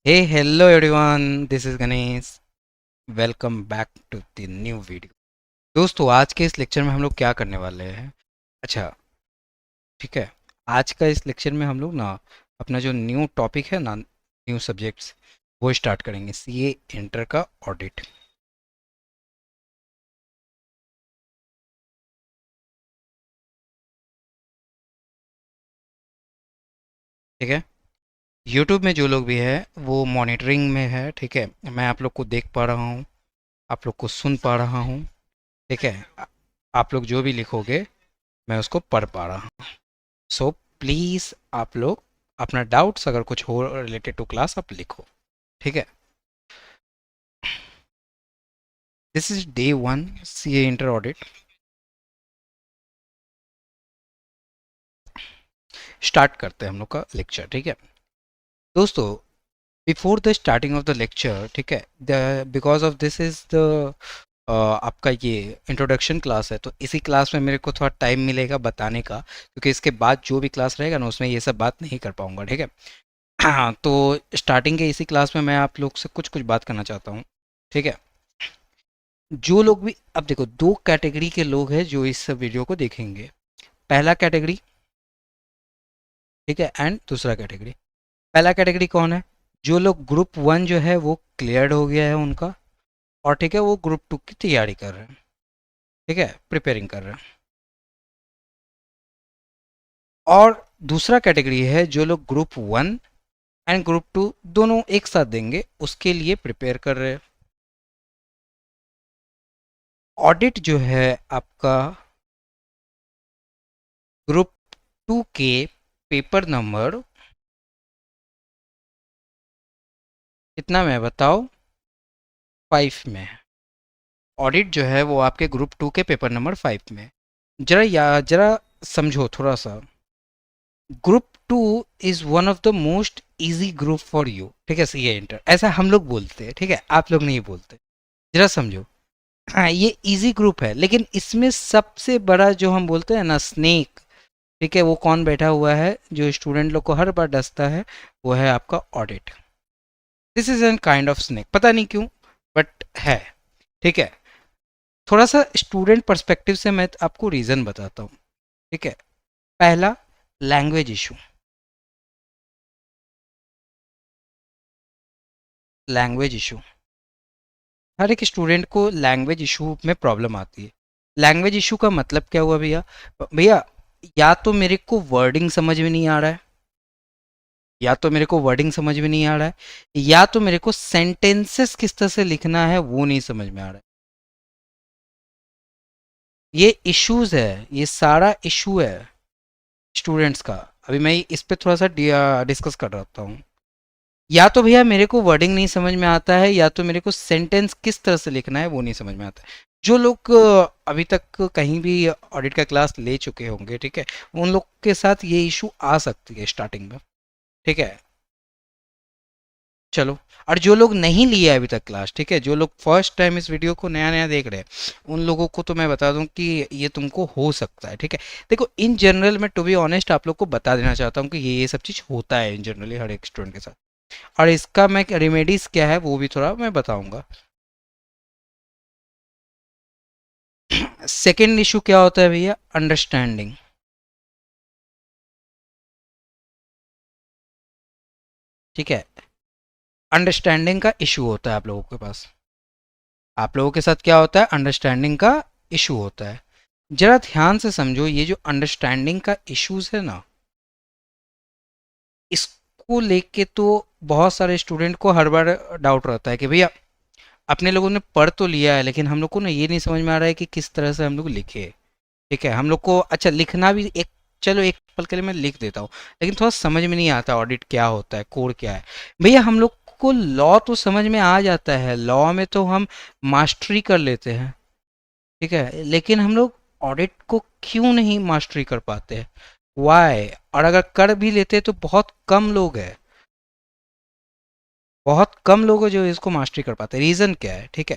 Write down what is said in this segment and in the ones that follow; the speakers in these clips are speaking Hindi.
Hey, hello everyone, this is Ganesh. Welcome back to the new video. दोस्तों, आज के इस लेक्चर में हम लोग क्या करने वाले हैं? अच्छा, ठीक है। आज का इस लेक्चर में हम लोग ना अपना जो न्यू टॉपिक है ना, न्यू सब्जेक्ट्स, वो स्टार्ट करेंगे। सीए इंटर का ऑडिट। ठीक है। यूट्यूब में जो लोग भी है वो मॉनिटरिंग में है। ठीक है, मैं आप लोग को देख पा रहा हूँ, आप लोग को सुन पा रहा हूँ। ठीक है। आप लोग जो भी लिखोगे मैं उसको पढ़ पा रहा हूँ। सो प्लीज़ आप लोग अपना डाउट्स अगर कुछ हो रिलेटेड टू क्लास आप लिखो। ठीक है। This is day one CA inter audit. Start करते हैं हम लोग का लेक्चर। ठीक है दोस्तों, before the starting of the lecture, ठीक है, the because of this is the आपका ये इंट्रोडक्शन क्लास है, तो इसी क्लास में मेरे को थोड़ा टाइम मिलेगा बताने का, क्योंकि इसके बाद जो भी क्लास रहेगा ना उसमें ये सब बात नहीं कर पाऊंगा। ठीक है। हाँ, तो स्टार्टिंग के इसी क्लास में मैं आप लोग से कुछ कुछ बात करना चाहता हूँ। ठीक है। जो लोग भी, अब देखो, दो कैटेगरी के लोग हैं जो इस वीडियो को देखेंगे। पहला कैटेगरी, ठीक है, एंड दूसरा कैटेगरी। पहला कैटेगरी कौन है? जो लोग ग्रुप 1 जो है वो क्लियर्ड हो गया है उनका, और ठीक है वो ग्रुप 2 की तैयारी कर रहे हैं, ठीक है, प्रिपेयरिंग कर रहे हैं। और दूसरा कैटेगरी है जो लोग ग्रुप 1 एंड ग्रुप 2 दोनों एक साथ देंगे, उसके लिए प्रिपेयर कर रहे हैं। ऑडिट जो है आपका ग्रुप 2 के पेपर नंबर कितना में है बताओ? 5 में है। ऑडिट जो है वो आपके ग्रुप 2 के पेपर नंबर 5 में है। जरा समझो थोड़ा सा। Group 2 is one of the most easy group for you, ठीक है, सी ए इंटर, ऐसा हम लोग बोलते हैं, ठीक है, आप लोग नहीं बोलते। जरा समझो। हाँ, ये इजी ग्रुप है, लेकिन इसमें सबसे बड़ा जो हम बोलते हैं ना स्नेक, ठीक है, वो कौन बैठा हुआ है जो स्टूडेंट लोग को हर बार डसता है? वो है आपका audit. This is an kind of snake, पता नहीं क्यों, बट है, ठीक है। थोड़ा सा स्टूडेंट पर्सपेक्टिव से मैं आपको रीज़न बताता हूँ, ठीक है। पहला, लैंग्वेज इशू। लैंग्वेज इशू, हर एक स्टूडेंट को लैंग्वेज इशू में प्रॉब्लम आती है। लैंग्वेज इशू का मतलब क्या हुआ भैया? भैया, या तो मेरे को वर्डिंग समझ में नहीं आ रहा है, या तो मेरे को वर्डिंग समझ में नहीं आ रहा है, या तो मेरे को सेंटेंसेस किस तरह से लिखना है वो नहीं समझ में आ रहा है। ये इश्यूज है, ये सारा इशू है स्टूडेंट्स का। अभी मैं इस पे थोड़ा सा डिस्कस कर रहा हूँ। या तो भैया मेरे को वर्डिंग नहीं समझ में आता है, या तो मेरे को सेंटेंस किस तरह से लिखना है वो नहीं समझ में आता है। जो लोग अभी तक कहीं भी ऑडिट का क्लास ले चुके होंगे, ठीक है, उन लोग के साथ ये इशू आ सकती है स्टार्टिंग में, ठीक है। चलो, और जो लोग नहीं लिए अभी तक क्लास, ठीक है, जो लोग फर्स्ट टाइम इस वीडियो को नया नया देख रहे हैं, उन लोगों को तो मैं बता दूं कि ये तुमको हो सकता है, ठीक है। देखो, इन जनरल मैं टू बी ऑनेस्ट आप लोग को बता देना चाहता हूँ कि ये सब चीज़ होता है इन जनरली हर एक स्टूडेंट के साथ, और इसका मैं रेमेडीज क्या है वो भी थोड़ा मैं बताऊंगा। सेकेंड इशू क्या होता है भैया? अंडरस्टैंडिंग, ठीक है। अंडरस्टैंडिंग का इशू होता है आप लोगों के पास। आप लोगों के साथ क्या होता है? अंडरस्टैंडिंग का इशू होता है। जरा ध्यान से समझो, ये जो अंडरस्टैंडिंग का इश्यूज है ना, इसको लेके तो बहुत सारे स्टूडेंट को हर बार डाउट रहता है कि भैया अपने लोगों ने पढ़ तो लिया है, लेकिन हम लोग को ना ये नहीं समझ में आ रहा है कि किस तरह से हम लोग लिखे, ठीक है। हम लोग को अच्छा लिखना भी एक, चलो एक पल के लिए मैं लिख देता हूँ, लेकिन थोड़ा समझ में नहीं आता ऑडिट क्या होता है, कोड क्या है। भैया हम लोग को लॉ तो समझ में आ जाता है, लॉ में तो हम मास्टरी कर लेते हैं, ठीक है, लेकिन हम लोग ऑडिट को क्यों नहीं मास्टरी कर पाते हैं? वाई? और अगर कर भी लेते हैं तो बहुत कम लोग हैं, बहुत कम लोग हैं जो इसको मास्टरी कर पाते हैं। रीज़न क्या है, ठीक है,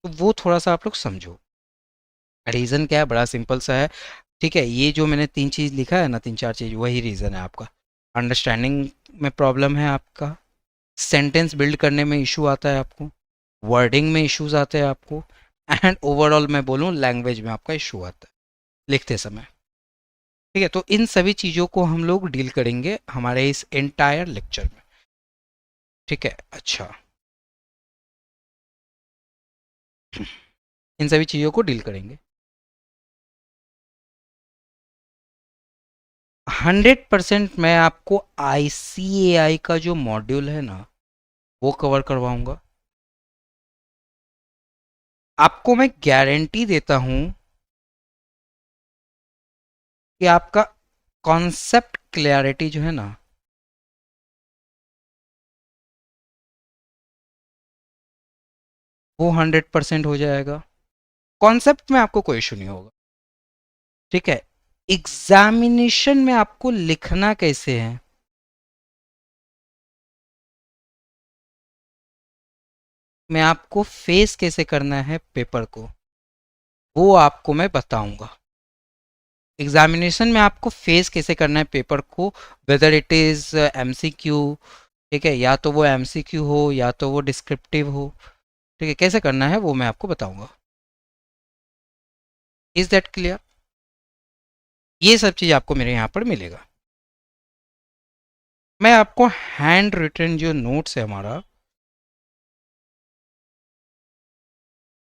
तो वो थोड़ा सा आप लोग समझो। रीज़न क्या है? बड़ा सिंपल सा है, ठीक है। ये जो मैंने तीन चीज़ लिखा है ना, तीन चार चीज़, वही रीज़न है आपका। अंडरस्टैंडिंग में प्रॉब्लम है आपका, सेंटेंस बिल्ड करने में इशू आता है आपको, वर्डिंग में इश्यूज आते हैं आपको, एंड ओवरऑल मैं बोलूँ लैंग्वेज में आपका इशू आता है लिखते समय, ठीक है। तो इन सभी चीज़ों को हम लोग डील करेंगे हमारे इस एंटायर लेक्चर में, ठीक है। अच्छा, इन सभी चीज़ों को डील करेंगे। 100% मैं आपको ICAI का जो मॉड्यूल है ना वो कवर करवाऊंगा। आपको मैं गारंटी देता हूं कि आपका कॉन्सेप्ट क्लैरिटी जो है ना वो 100% हो जाएगा। कॉन्सेप्ट में आपको कोई इशू नहीं होगा, ठीक है। एग्जामिनेशन में आपको लिखना कैसे है, मैं आपको फेस कैसे करना है पेपर को, वो आपको मैं बताऊंगा। एग्जामिनेशन में आपको फेस कैसे करना है पेपर को, वेदर इट इज़ MCQ, ठीक है, या तो वो MCQ हो या तो वो डिस्क्रिप्टिव हो, ठीक है, कैसे करना है वो मैं आपको बताऊंगा। Is that clear? ये सब चीज़ आपको मेरे यहाँ पर मिलेगा। मैं आपको हैंड रिटन जो नोट्स है हमारा,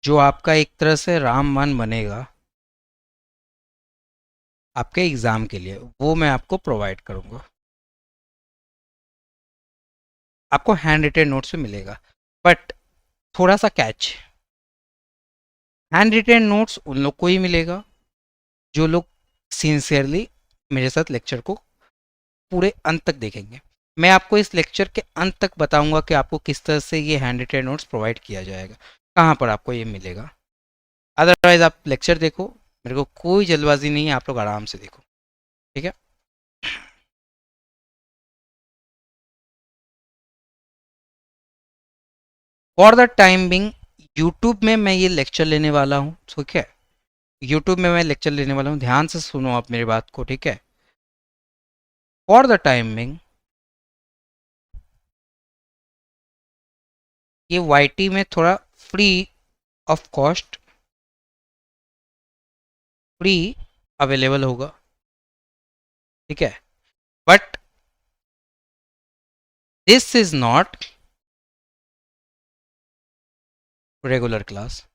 जो आपका एक तरह से रामबाण बनेगा आपके एग्ज़ाम के लिए, वो मैं आपको प्रोवाइड करूँगा। आपको हैंड रिटन नोट्स में मिलेगा, बट थोड़ा सा कैच, हैंड रिटन नोट्स उन लोग को ही मिलेगा जो लोग सिंसियरली मेरे साथ लेक्चर को पूरे अंत तक देखेंगे। मैं आपको इस लेक्चर के अंत तक बताऊंगा कि आपको किस तरह से ये हैंड रिटन नोट्स प्रोवाइड किया जाएगा, कहाँ पर आपको ये मिलेगा। अदरवाइज आप लेक्चर देखो, मेरे को कोई जल्दबाजी नहीं है, आप लोग आराम से देखो, ठीक है। For the time being YouTube में मैं ये लेक्चर लेने वाला हूँ, ठीक है। यूट्यूब में मैं लेक्चर लेने वाला हूँ, ध्यान से सुनो आप मेरी बात को, ठीक है। फॉर द टाइम बिंग ये वाईटी में थोड़ा free of cost, free available होगा, ठीक है। But this is not regular class.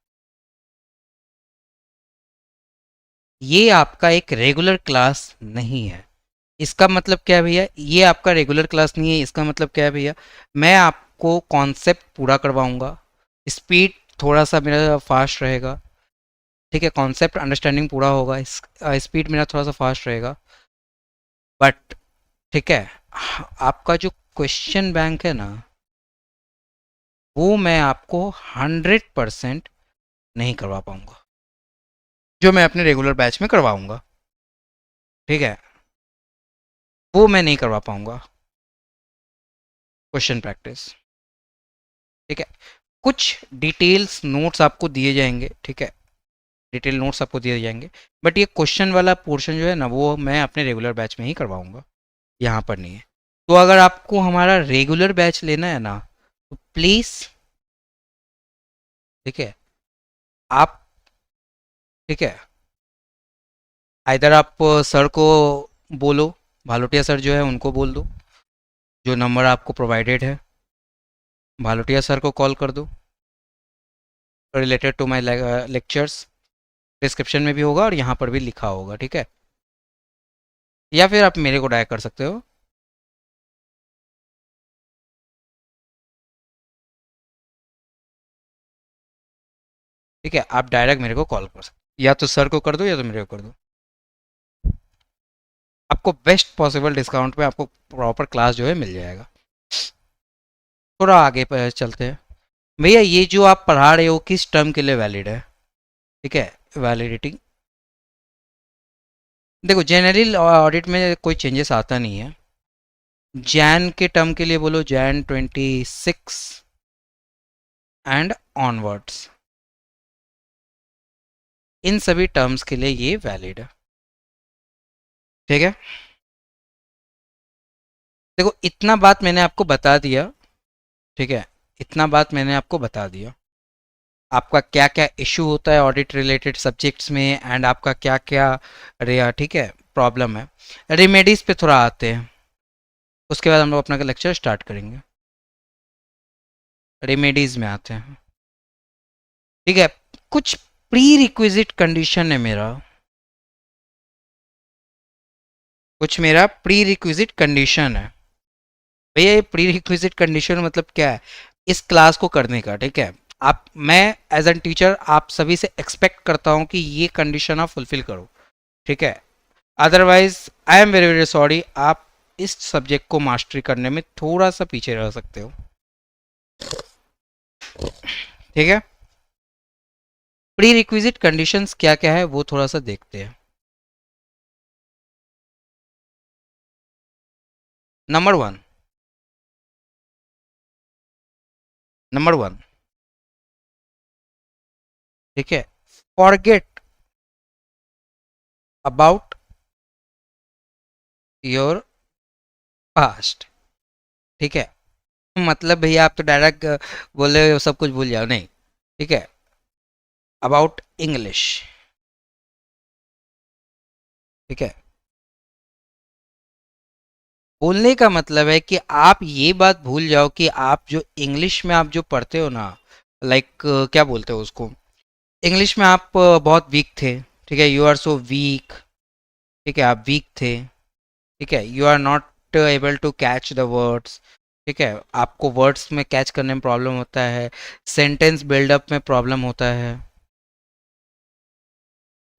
ये आपका एक रेगुलर क्लास नहीं है। इसका मतलब क्या है भैया, ये आपका रेगुलर क्लास नहीं है, इसका मतलब क्या है भैया, मैं आपको कॉन्सेप्ट पूरा करवाऊंगा, स्पीड थोड़ा सा मेरा फास्ट रहेगा, ठीक है। कॉन्सेप्ट अंडरस्टैंडिंग पूरा होगा, स्पीड मेरा थोड़ा सा फास्ट रहेगा, बट ठीक है, आपका जो क्वेश्चन बैंक है ना, वो मैं आपको 100% नहीं करवा पाऊंगा, जो मैं अपने रेगुलर बैच में करवाऊंगा, ठीक है। वो मैं नहीं करवा पाऊंगा क्वेश्चन प्रैक्टिस, ठीक है। कुछ डिटेल्स नोट्स आपको दिए जाएंगे, ठीक है, डिटेल नोट्स आपको दिए जाएंगे, बट ये क्वेश्चन वाला पोर्शन जो है ना, वो मैं अपने रेगुलर बैच में ही करवाऊंगा, यहाँ पर नहीं है। तो अगर आपको हमारा रेगुलर बैच लेना है ना, तो प्लीज़, ठीक है, आप, ठीक है, इधर आप सर को बोलो, भालोटिया सर जो है उनको बोल दो, जो नंबर आपको प्रोवाइडेड है, भालोटिया सर को कॉल कर दो, related to my lectures, description में भी होगा और यहाँ पर भी लिखा होगा, ठीक है। या फिर आप मेरे को डायल कर सकते हो, ठीक है। आप डायरेक्ट मेरे को कॉल कर सकते, या तो सर को कर दो या तो मेरे को कर दो, आपको बेस्ट पॉसिबल डिस्काउंट में आपको प्रॉपर क्लास जो है मिल जाएगा। थोड़ा आगे पर चलते हैं भैया, ये जो आप पढ़ा रहे हो किस टर्म के लिए वैलिड है, ठीक है, वैलिडिटी। देखो जनरल ऑडिट में कोई चेंजेस आता नहीं है, जैन के टर्म के लिए बोलो, जैन 26 एंड ऑनवर्ड्स, इन सभी टर्म्स के लिए ये वैलिड है, ठीक है। देखो इतना बात मैंने आपको बता दिया, ठीक है, इतना बात मैंने आपको बता दिया, आपका क्या क्या इशू होता है ऑडिट रिलेटेड सब्जेक्ट्स में, एंड आपका क्या क्या रे, ठीक है, प्रॉब्लम है। रेमेडीज पे थोड़ा आते हैं, उसके बाद हम लोग अपना लेक्चर स्टार्ट करेंगे। रेमेडीज में आते हैं, ठीक है। कुछ प्री रिक्विजिट कंडीशन है मेरा, कुछ मेरा प्री रिक्विजिट कंडीशन है भैया। ये प्री रिक्विजिट कंडीशन मतलब क्या है, इस क्लास को करने का, ठीक है। आप, मैं एज एन टीचर आप सभी से एक्सपेक्ट करता हूँ कि ये कंडीशन आप फुलफिल करो, ठीक है। Otherwise I am very very sorry, आप इस सब्जेक्ट को मास्टरी करने में थोड़ा सा पीछे रह सकते हो, ठीक है। प्री रिक्विजिट कंडीशंस क्या क्या है वो थोड़ा सा देखते हैं। नंबर वन, नंबर वन, ठीक है, फॉरगेट अबाउट योर पास्ट, ठीक है। मतलब भैया आप तो डायरेक्ट बोले सब कुछ भूल जाओ, नहीं, ठीक है। अबाउट इंग्लिश, ठीक है, बोलने का मतलब है कि आप ये बात भूल जाओ कि आप जो इंग्लिश में आप जो पढ़ते हो ना, लाइक क्या बोलते हो उसको, इंग्लिश में आप बहुत वीक थे, ठीक है, यू आर सो वीक, ठीक है, आप वीक थे, ठीक है, you are not able to catch the words, ठीक है, आपको वर्ड्स में कैच करने में प्रॉब्लम होता है, सेंटेंस बिल्डअप में प्रॉब्लम होता है,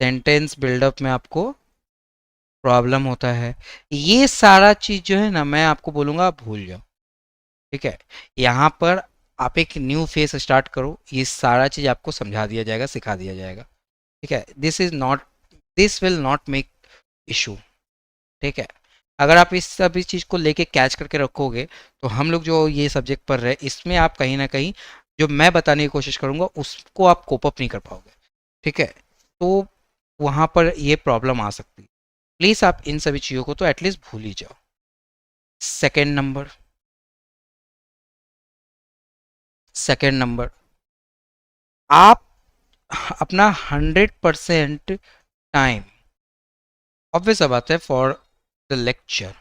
सेंटेंस बिल्डअप में आपको प्रॉब्लम होता है, ये सारा चीज़ जो है ना मैं आपको बोलूँगा आप भूल जाओ, ठीक है, यहाँ पर आप एक न्यू फेस स्टार्ट करो, ये सारा चीज़ आपको समझा दिया जाएगा, सिखा दिया जाएगा, ठीक है, this is not, this will not make issue, ठीक है, अगर आप इस सभी चीज़ को लेके कैच करके रखोगे तो हम लोग जो ये सब्जेक्ट पढ़ रहे हैं इसमें आप कहीं ना कहीं जो मैं बताने की कोशिश करूँगा उसको आप कोप अप नहीं कर पाओगे, ठीक है, तो वहाँ पर ये प्रॉब्लम आ सकती है, प्लीज़ आप इन सभी चीज़ों को तो एटलीस्ट भूल ही जाओ। सेकेंड नंबर, सेकेंड नंबर, आप अपना 100% टाइम, ऑब्वियस सा बात है, फॉर द लेक्चर,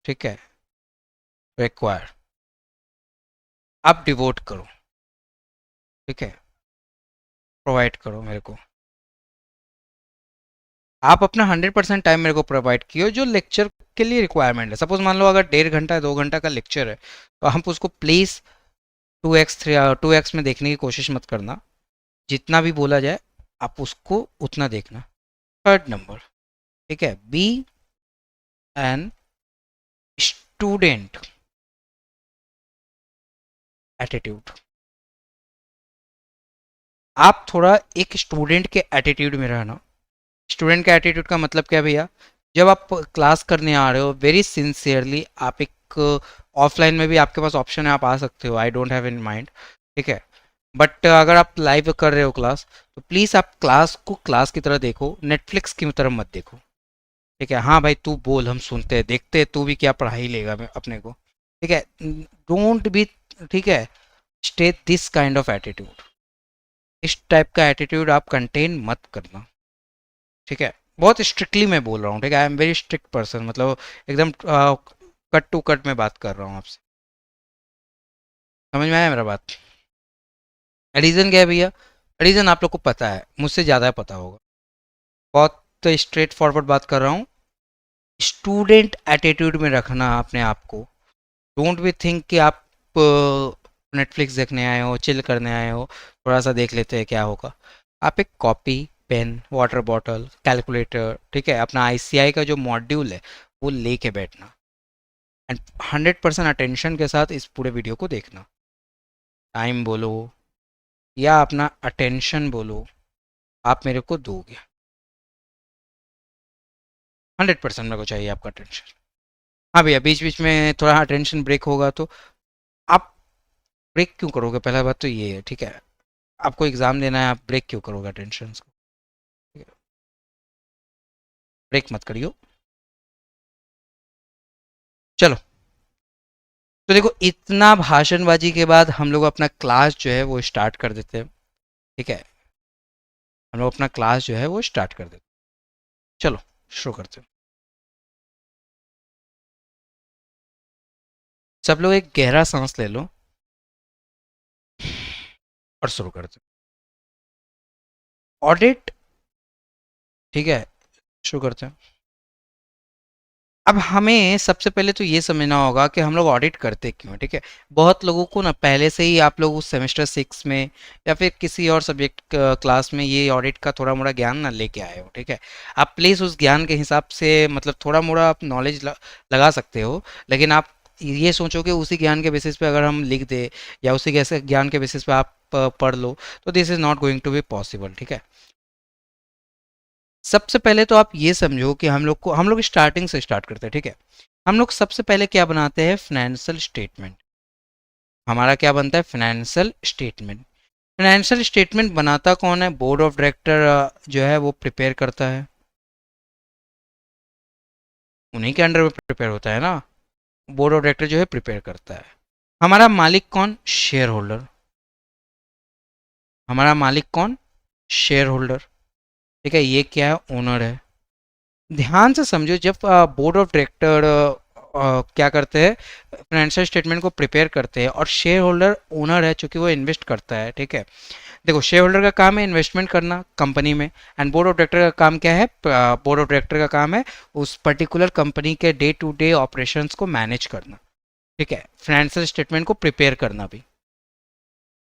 ठीक है, रिक्वायर, आप डिवोट करो, ठीक है, प्रोवाइड करो मेरे को, आप अपना 100% टाइम मेरे को प्रोवाइड किए जो लेक्चर के लिए रिक्वायरमेंट है, सपोज मान लो अगर 1.5 घंटा 2 घंटा का लेक्चर है तो हम उसको प्लीज़ 2x 2x में देखने की कोशिश मत करना, जितना भी बोला जाए आप उसको उतना देखना। थर्ड नंबर, ठीक है, बी एन स्टूडेंट एटीट्यूड, आप थोड़ा एक स्टूडेंट के एटीट्यूड में रहना। स्टूडेंट का एटीट्यूड का मतलब क्या है भैया, जब आप क्लास करने आ रहे हो वेरी सिंसियरली, आप एक ऑफलाइन में भी आपके पास ऑप्शन है, आप आ सकते हो, I don't have in mind, ठीक है, बट अगर आप लाइव कर रहे हो क्लास तो प्लीज़ आप क्लास को क्लास की तरह देखो, नेटफ्लिक्स की तरफ मत देखो, ठीक है, हाँ भाई तू बोल हम सुनते हैं देखते हैं, तू भी क्या पढ़ाई लेगा अपने को, ठीक है, डोंट बी, ठीक है, stay this kind of attitude, इस टाइप का एटीट्यूड आप कंटेन मत करना, ठीक है, बहुत स्ट्रिक्टली मैं बोल रहा हूँ, ठीक है, I am very strict person, मतलब एकदम कट टू कट में बात कर रहा हूँ आपसे, समझ में आया मेरा बात। रीज़न क्या है भैया, रीज़न आप लोग को पता है, मुझसे ज़्यादा पता होगा, बहुत स्ट्रेट फॉरवर्ड बात कर रहा हूँ, स्टूडेंट एटीट्यूड में रखना अपने आप को, डोंट बी थिंक कि आप नेटफ्लिक्स देखने आए हो, चिल करने आए हो, थोड़ा सा देख लेते हैं क्या होगा, आप एक copy, pen, water bottle, calculator, ठीक है, अपना आईसीआई का जो मॉड्यूल है वो लेके बैठना एंड 100% अटेंशन के साथ इस पूरे वीडियो को देखना, टाइम बोलो या अपना अटेंशन बोलो, आप मेरे को दोगे, 100% मेरे को चाहिए आपका अटेंशन। हाँ भैया बीच बीच में थोड़ा अटेंशन ब्रेक होगा तो आप ब्रेक क्यों करोगे, पहला बात तो ये है, ठीक है, आपको एग्जाम देना है, आप ब्रेक क्यों करोगे अटेंशन को, ठीक है? ब्रेक मत करियो। चलो, तो देखो इतना भाषणबाजी के बाद हम लोग अपना क्लास जो है वो स्टार्ट कर देते हैं, ठीक है, हम लोग अपना क्लास जो है वो स्टार्ट कर देते हैं, चलो शुरू करते हैं। सब लोग एक गहरा सांस ले लो और शुरू करते हैं। ऑडिट, ठीक है, शुरू करते हैं। अब हमें सबसे पहले तो ये समझना होगा कि हम लोग ऑडिट करते क्यों हैं, ठीक है, बहुत लोगों को ना पहले से ही, आप लोग उस सेमेस्टर 6 में या फिर किसी और सब्जेक्ट क्लास में ये ऑडिट का थोड़ा मोड़ा ज्ञान ना लेके आए हो, ठीक है, आप प्लीज़ उस ज्ञान के हिसाब से मतलब थोड़ा मोड़ा आप नॉलेज लगा सकते हो, लेकिन आप ये सोचो कि उसी ज्ञान के बेसिस पे अगर हम लिख दे या उसी कैसे ज्ञान के बेसिस पे आप पढ़ लो तो this is not going to be possible, ठीक है। सबसे पहले तो आप ये समझो कि हम लोग स्टार्टिंग से स्टार्ट करते हैं, ठीक है, हम लोग सबसे पहले क्या बनाते हैं, फाइनेंशियल स्टेटमेंट, हमारा क्या बनता है, फाइनेंशियल स्टेटमेंट, फाइनेंशियल स्टेटमेंट बनाता कौन है, बोर्ड ऑफ डायरेक्टर जो है वो प्रिपेयर करता है, उन्हीं के अंडर में प्रिपेयर होता है ना, बोर्ड ऑफ डायरेक्टर जो है प्रिपेयर करता है। हमारा मालिक कौन, शेयर होल्डर, हमारा मालिक कौन, शेयर होल्डर, ठीक है, ये क्या है, ओनर है। ध्यान से समझो, जब बोर्ड ऑफ डायरेक्टर क्या करते हैं, फाइनेंशियल स्टेटमेंट को प्रिपेयर करते हैं, और शेयर होल्डर ओनर है चूंकि वो इन्वेस्ट करता है, ठीक है। देखो शेयर होल्डर का काम है इन्वेस्टमेंट करना कंपनी में, एंड बोर्ड ऑफ डायरेक्टर का काम क्या है, बोर्ड ऑफ डायरेक्टर का काम है उस पर्टिकुलर कंपनी के डे टू डे ऑपरेशंस को मैनेज करना, ठीक है, फाइनेंशियल स्टेटमेंट को प्रिपेयर करना भी।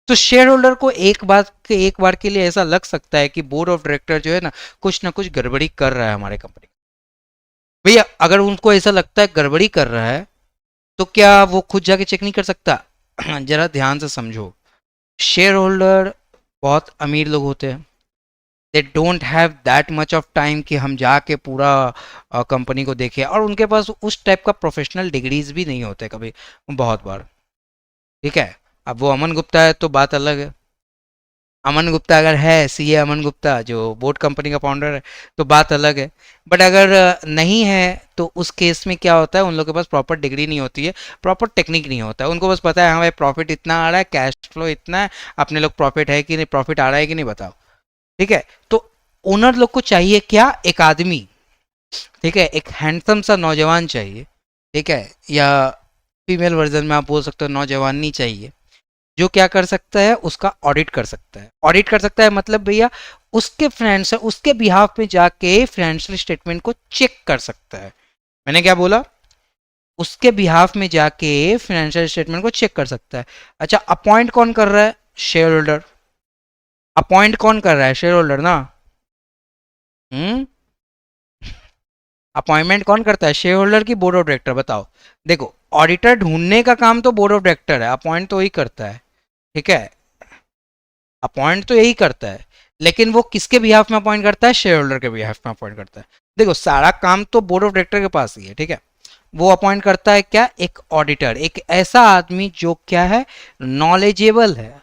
तो शेयर होल्डर को एक बार के लिए ऐसा लग सकता है कि बोर्ड ऑफ डायरेक्टर जो है ना कुछ गड़बड़ी कर रहा है हमारे कंपनी। भैया अगर उनको ऐसा लगता है गड़बड़ी कर रहा है, तो क्या वो खुद जाके चेक नहीं कर सकता? जरा ध्यान से समझो, शेयर होल्डर बहुत अमीर लोग होते हैं, they don't have that much of time कि हम जाके पूरा कंपनी को देखें, और उनके पास उस टाइप का प्रोफेशनल डिग्रीज भी नहीं होते कभी, बहुत बार, ठीक है। अब वो अमन गुप्ता है तो बात अलग है, अमन गुप्ता अगर है, सीए अमन गुप्ता जो बोट कंपनी का फाउंडर है, तो बात अलग है। बट अगर नहीं है तो उस केस में क्या होता है, उन लोगों के पास प्रॉपर डिग्री नहीं होती है, प्रॉपर टेक्निक नहीं होता है, उनको बस पता है हाँ भाई प्रॉफिट इतना आ रहा है, कैश फ्लो इतना है, अपने लोग प्रॉफिट है कि नहीं, प्रॉफिट आ रहा है कि नहीं, बताओ, ठीक है। तो ओनर लोग को चाहिए क्या, एक आदमी, ठीक है, एक हैंडसम सा नौजवान चाहिए, ठीक है, या फीमेल वर्जन में आप बोल सकते हो नौजवानी चाहिए, जो क्या कर सकता है, उसका ऑडिट कर सकता है। ऑडिट कर सकता है मतलब भैया उसके फाइनेंशियल, उसके बिहाफ में जाके फाइनेंशियल स्टेटमेंट को चेक कर सकता है। मैंने क्या बोला, उसके बिहाफ में जाके फाइनेंशियल स्टेटमेंट को चेक कर सकता है। अच्छा अपॉइंट कौन कर रहा है, शेयर होल्डर। अपॉइंट कौन कर रहा है, शेयर होल्डर ना। हम्म, अपॉइंटमेंट कौन करता है, शेयर होल्डर की बोर्ड ऑफ डायरेक्टर, बताओ। देखो ऑडिटर ढूंढने का काम तो बोर्ड ऑफ डायरेक्टर है, अपॉइंट तो वही करता है, ठीक है, अपॉइंट तो यही करता है, लेकिन वो किसके बिहाफ में अपॉइंट करता है, शेयर होल्डर के बिहाफ में अपॉइंट करता है। देखो सारा काम तो बोर्ड ऑफ डायरेक्टर के पास ही है, ठीक है। वो अपॉइंट करता है क्या, एक ऑडिटर, एक ऐसा आदमी जो क्या है, नॉलेजेबल है,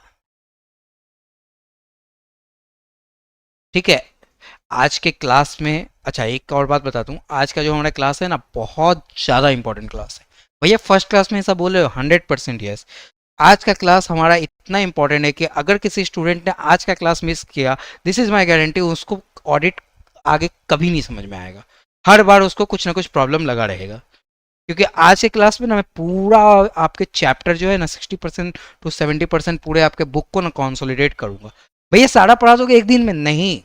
ठीक है। आज के क्लास में, अच्छा एक और बात बता दूं, आज का जो हमारा क्लास है ना बहुत ज़्यादा इंपॉर्टेंट क्लास है। भैया फर्स्ट क्लास में ऐसा बोले 100% यस। आज का क्लास हमारा इतना इंपॉर्टेंट है कि अगर किसी स्टूडेंट ने आज का क्लास मिस किया, दिस इज माय गारंटी, उसको ऑडिट आगे कभी नहीं समझ में आएगा, हर बार उसको कुछ ना कुछ प्रॉब्लम लगा रहेगा। क्योंकि आज के क्लास में ना मैं पूरा आपके चैप्टर जो है ना 60% to 70% पूरे आपके बुक को ना कंसोलिडेट करूंगा। भैया सारा पढ़ा दोगे एक दिन में नहीं,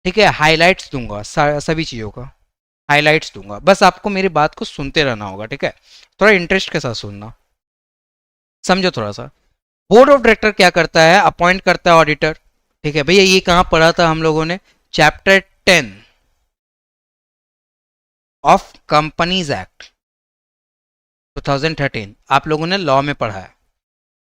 ठीक है, हाईलाइट्स दूंगा सभी चीज़ों का, हाईलाइट्स दूंगा, बस आपको मेरी बात को सुनते रहना होगा, ठीक है, थोड़ा इंटरेस्ट के साथ सुनना, समझो थोड़ा सा। बोर्ड ऑफ डायरेक्टर क्या करता है, अपॉइंट करता है ऑडिटर, ठीक है। भैया ये कहाँ पढ़ा था हम लोगों ने, चैप्टर 10 ऑफ कंपनीज एक्ट 2013, आप लोगों ने लॉ में पढ़ा है,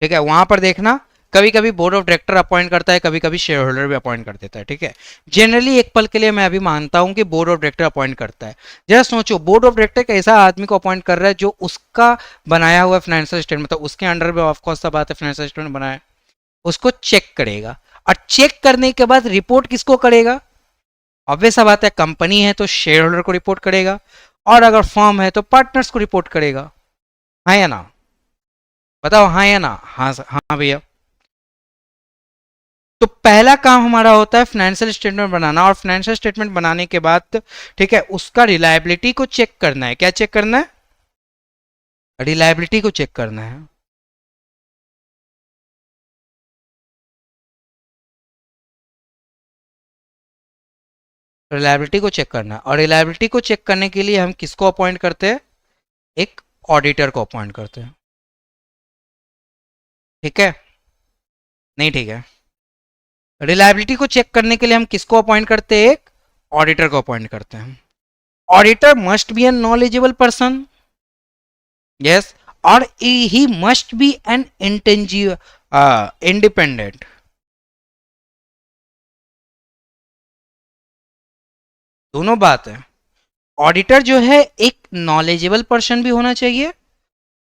ठीक है। वहां पर देखना, कभी कभी बोर्ड ऑफ डायरेक्टर अपॉइंट करता है, कभी कभी शेयर होल्डर भी अपॉइंट कर देता है, ठीक है। जनरली एक पल के लिए मैं अभी मानता हूं कि बोर्ड ऑफ डायरेक्टर अपॉइंट करता है। जरा सोचो, बोर्ड ऑफ डायरेक्टर एक ऐसा आदमी को अपॉइंट कर रहा है जो उसका बनाया हुआ फाइनेंशियल स्टेटमेंट, मतलब उसके अंडर में ऑफकोर्स सब बात है, फाइनेंशियल स्टेटमेंट बनाया, उसको चेक करेगा, और चेक करने के बाद रिपोर्ट किसको करेगा, ऑब्वियस सा बात है, कंपनी है तो शेयर होल्डर को रिपोर्ट करेगा, और अगर फर्म है तो पार्टनर्स को रिपोर्ट करेगा, हाँ या ना, बताओ हाँ या ना, हाँ हाँ भैया। तो पहला काम हमारा होता है फाइनेंशियल स्टेटमेंट बनाना, और फाइनेंशियल स्टेटमेंट बनाने के बाद, ठीक है, उसका रिलायबिलिटी को चेक करना है। क्या चेक करना है, रिलायबिलिटी को चेक करना है। रिलायबिलिटी को चेक करना है, और रिलायबिलिटी को चेक करने के लिए हम किसको अपॉइंट करते हैं, एक ऑडिटर को अपॉइंट करते हैं, ठीक है, नहीं ठीक है। रिलायबिलिटी को चेक करने के लिए हम किसको अपॉइंट करते हैं, एक ऑडिटर को अपॉइंट करते हैं। Auditor must be an knowledgeable person, yes, और he must be an independent, दोनों बात है। ऑडिटर जो है एक नॉलेजेबल पर्सन भी होना चाहिए,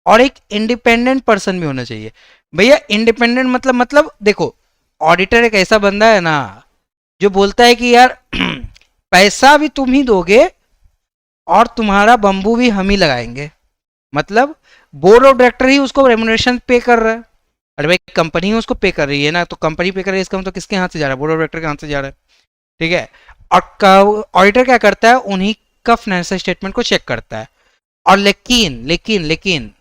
और एक इंडिपेंडेंट पर्सन भी होना चाहिए। भैया इंडिपेंडेंट मतलब देखो, ऑडिटर एक ऐसा बंदा है ना जो बोलता है कि यार पैसा भी तुम ही दोगे और तुम्हारा बम्बू भी हम ही लगाएंगे, मतलब बोर्ड ऑफ डायरेक्टर ही उसको रेमुनरेशन पे कर रहा है। अरे भाई कंपनी उसको पे कर रही है ना, तो कंपनी पे कर रही है, इसका मतलब किसके हाथ से जा रहा है, बोर्ड ऑफ डायरेक्टर के हाथ से जा रहा है, ठीक है। और ऑडिटर क्या करता है, उन्हीं का फाइनेंशियल स्टेटमेंट को चेक करता है, और लेकिन लेकिन लेकिन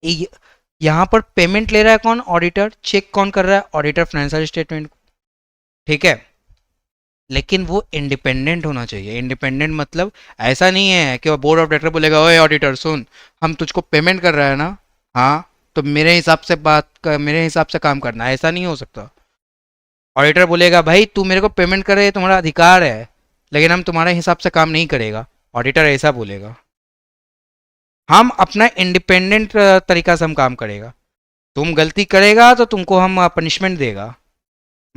ये- यहाँ पर पेमेंट ले रहा है कौन? ऑडिटर। चेक कौन कर रहा है? Auditor financial statement. ठीक है, लेकिन वो इंडिपेंडेंट होना चाहिए। इंडिपेंडेंट मतलब ऐसा नहीं है कि वो बोर्ड ऑफ डायरेक्टर बोलेगा ओए ऑडिटर सुन, हम तुझको पेमेंट कर रहा है ना, हाँ तो मेरे हिसाब से मेरे हिसाब से काम करना है, ऐसा नहीं हो सकता। ऑडिटर बोलेगा भाई तू मेरे को पेमेंट करे, तुम्हारा अधिकार है, लेकिन हम तुम्हारे हिसाब से काम नहीं करेगा। ऑडिटर ऐसा बोलेगा। हम अपना इंडिपेंडेंट तरीका से हम काम करेगा। तुम गलती करेगा तो तुमको हम पनिशमेंट देगा,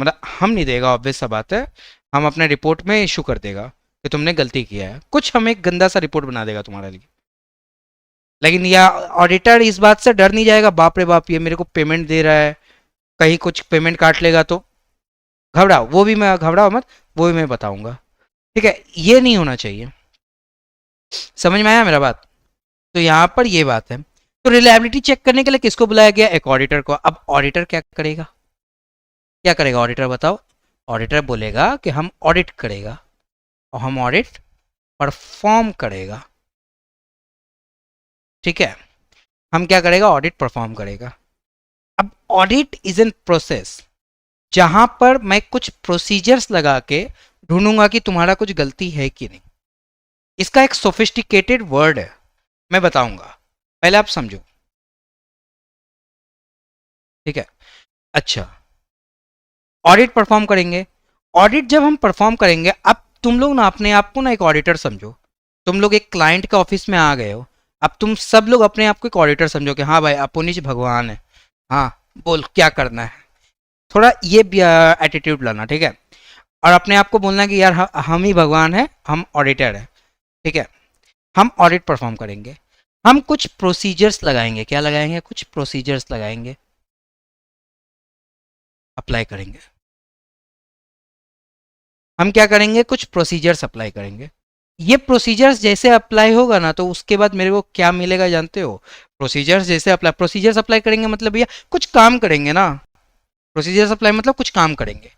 मतलब हम नहीं देगा, ऑब्वियस सा बात है। हम अपने रिपोर्ट में इशू कर देगा कि तुमने गलती किया है, कुछ हम एक गंदा सा रिपोर्ट बना देगा तुम्हारे लिए। लेकिन यह ऑडिटर इस बात से डर नहीं जाएगा, बाप रे बाप ये मेरे को पेमेंट दे रहा है, कहीं कुछ पेमेंट काट लेगा तो। घबराओ, वो भी मैं, घबराओ मत, वो भी मैं बताऊंगा। ठीक है, ये नहीं होना चाहिए। समझ में आया मेरा बात? तो यहाँ पर ये बात है। तो रिलायबिलिटी चेक करने के लिए किसको बुलाया गया? एक ऑडिटर को। अब ऑडिटर क्या करेगा? क्या करेगा ऑडिटर बताओ? ऑडिटर बोलेगा कि हम ऑडिट करेगा, और हम ऑडिट परफॉर्म करेगा। ठीक है, हम क्या करेगा? ऑडिट परफॉर्म करेगा। अब ऑडिट इज एन प्रोसेस जहां पर मैं कुछ प्रोसीजर्स लगा के ढूंढूंगा कि तुम्हारा कुछ गलती है कि नहीं। इसका एक सोफिस्टिकेटेड वर्ड है, मैं बताऊंगा, पहले आप समझो। ठीक है, अच्छा, ऑडिट परफॉर्म करेंगे। ऑडिट जब हम परफॉर्म करेंगे, अब तुम लोग ना अपने आप को ना एक ऑडिटर समझो। तुम लोग एक क्लाइंट के ऑफिस में आ गए हो, अब तुम सब लोग अपने आप को एक ऑडिटर समझो कि हाँ भाई अपुनिज भगवान है, हाँ बोल क्या करना है। थोड़ा ये एटीट्यूड लाना, ठीक है। और अपने आप को बोलना कि यार हम ही भगवान है, हम ऑडिटर है। ठीक है, हम ऑडिट परफॉर्म करेंगे। हम कुछ प्रोसीजर्स लगाएंगे। क्या लगाएंगे? कुछ प्रोसीजर्स लगाएंगे, अप्लाई करेंगे। हम क्या करेंगे? कुछ प्रोसीजर्स अप्लाई करेंगे। ये प्रोसीजर्स जैसे अप्लाई होगा ना, तो उसके बाद मेरे को क्या मिलेगा जानते हो? प्रोसीजर्स जैसे अप्लाई, प्रोसीजर्स अप्लाई करेंगे मतलब भैया कुछ काम करेंगे ना। प्रोसीजर्स अप्लाई मतलब कुछ काम करेंगे।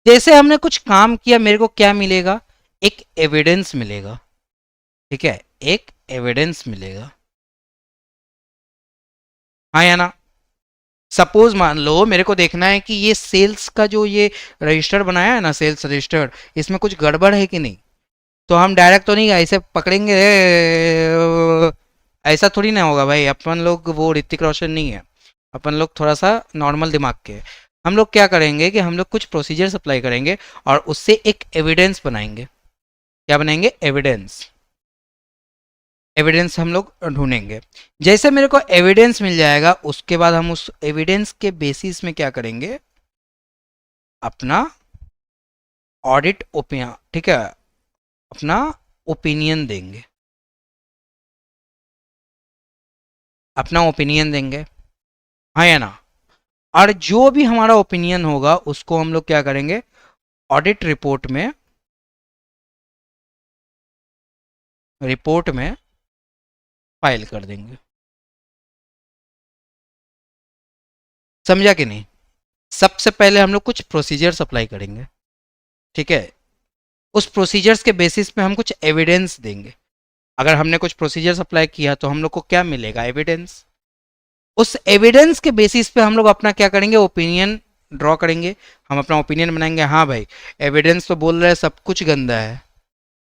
जैसे हमने कुछ काम किया, मेरे को क्या मिलेगा? एक एविडेंस मिलेगा। ठीक है, एक एविडेंस मिलेगा, हाँ या ना? सपोज मान लो मेरे को देखना है कि ये सेल्स का जो ये रजिस्टर बनाया है ना, सेल्स रजिस्टर, इसमें कुछ गड़बड़ है कि नहीं। तो हम डायरेक्ट तो नहीं ऐसे पकड़ेंगे, ऐसा थोड़ी ना होगा भाई। अपन लोग वो ऋतिक रोशन नहीं है, अपन लोग थोड़ा सा नॉर्मल दिमाग के हैं। हम लोग क्या करेंगे कि हम लोग कुछ प्रोसीजर्स अप्लाई करेंगे और उससे एक एविडेंस बनाएंगे। क्या बनाएंगे? एविडेंस। एविडेंस हम लोग ढूंढेंगे। जैसे मेरे को एविडेंस मिल जाएगा, उसके बाद हम उस एविडेंस के बेसिस में क्या करेंगे? अपना ऑडिट ओपिनियन, ठीक है, अपना ओपिनियन देंगे, अपना ओपिनियन देंगे, हाँ या ना? और जो भी हमारा ओपिनियन होगा उसको हम लोग क्या करेंगे? ऑडिट रिपोर्ट में फाइल कर देंगे। समझा कि नहीं? सबसे पहले हम लोग कुछ प्रोसीजर्स अप्लाई करेंगे। ठीक है, उस प्रोसीजर्स के बेसिस पे हम कुछ एविडेंस देंगे। अगर हमने कुछ प्रोसीजर्स अप्लाई किया तो हम लोग को क्या मिलेगा? एविडेंस। उस एविडेंस के बेसिस पे हम लोग अपना क्या करेंगे? ओपिनियन ड्रॉ करेंगे। हम अपना ओपिनियन बनाएंगे, हाँ भाई एविडेंस तो बोल रहा है सब कुछ गंदा है,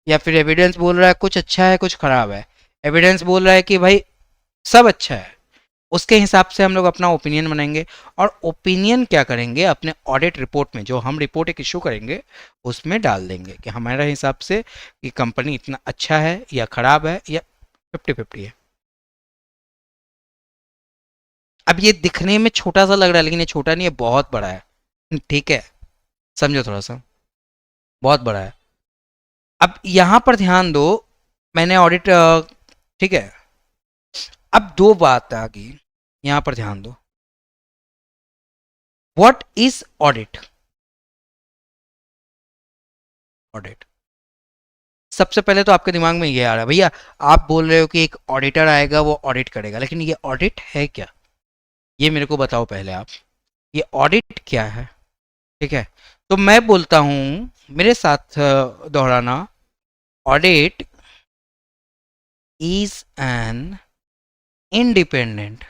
या फिर एविडेंस बोल रहा है कुछ अच्छा है कुछ खराब है, एविडेंस बोल रहा है कि भाई सब अच्छा है। उसके हिसाब से हम लोग अपना ओपिनियन बनाएंगे। और ओपिनियन क्या करेंगे? अपने ऑडिट रिपोर्ट में, जो हम रिपोर्ट एक इशू करेंगे उसमें डाल देंगे कि हमारे हिसाब से कि कंपनी इतना अच्छा है या खराब है या 50-50 है। अब ये दिखने में छोटा सा लग रहा है, लेकिन ये छोटा नहीं है, बहुत बड़ा है। ठीक है, समझो थोड़ा सा, बहुत बड़ा है। अब यहां पर ध्यान दो, मैंने ऑडिट, ठीक है, अब दो बात आ गई, यहां पर ध्यान दो। What is audit? ऑडिट, सबसे पहले तो आपके दिमाग में ये आ रहा है भैया, आप बोल रहे हो कि एक ऑडिटर आएगा वो ऑडिट करेगा, लेकिन ये ऑडिट है क्या? ये मेरे को बताओ पहले आप, ये ऑडिट क्या है? ठीक है, तो मैं बोलता हूं, मेरे साथ दोहराना। Audit is an independent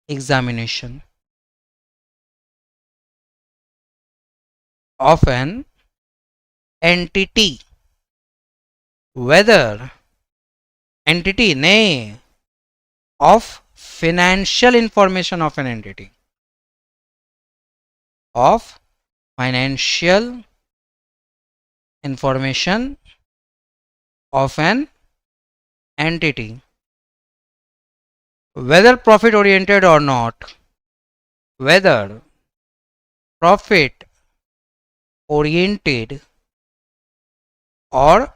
examination of an entity, whether entity nay of financial information of an entity, of financial information of an entity, whether profit oriented or not, whether profit oriented or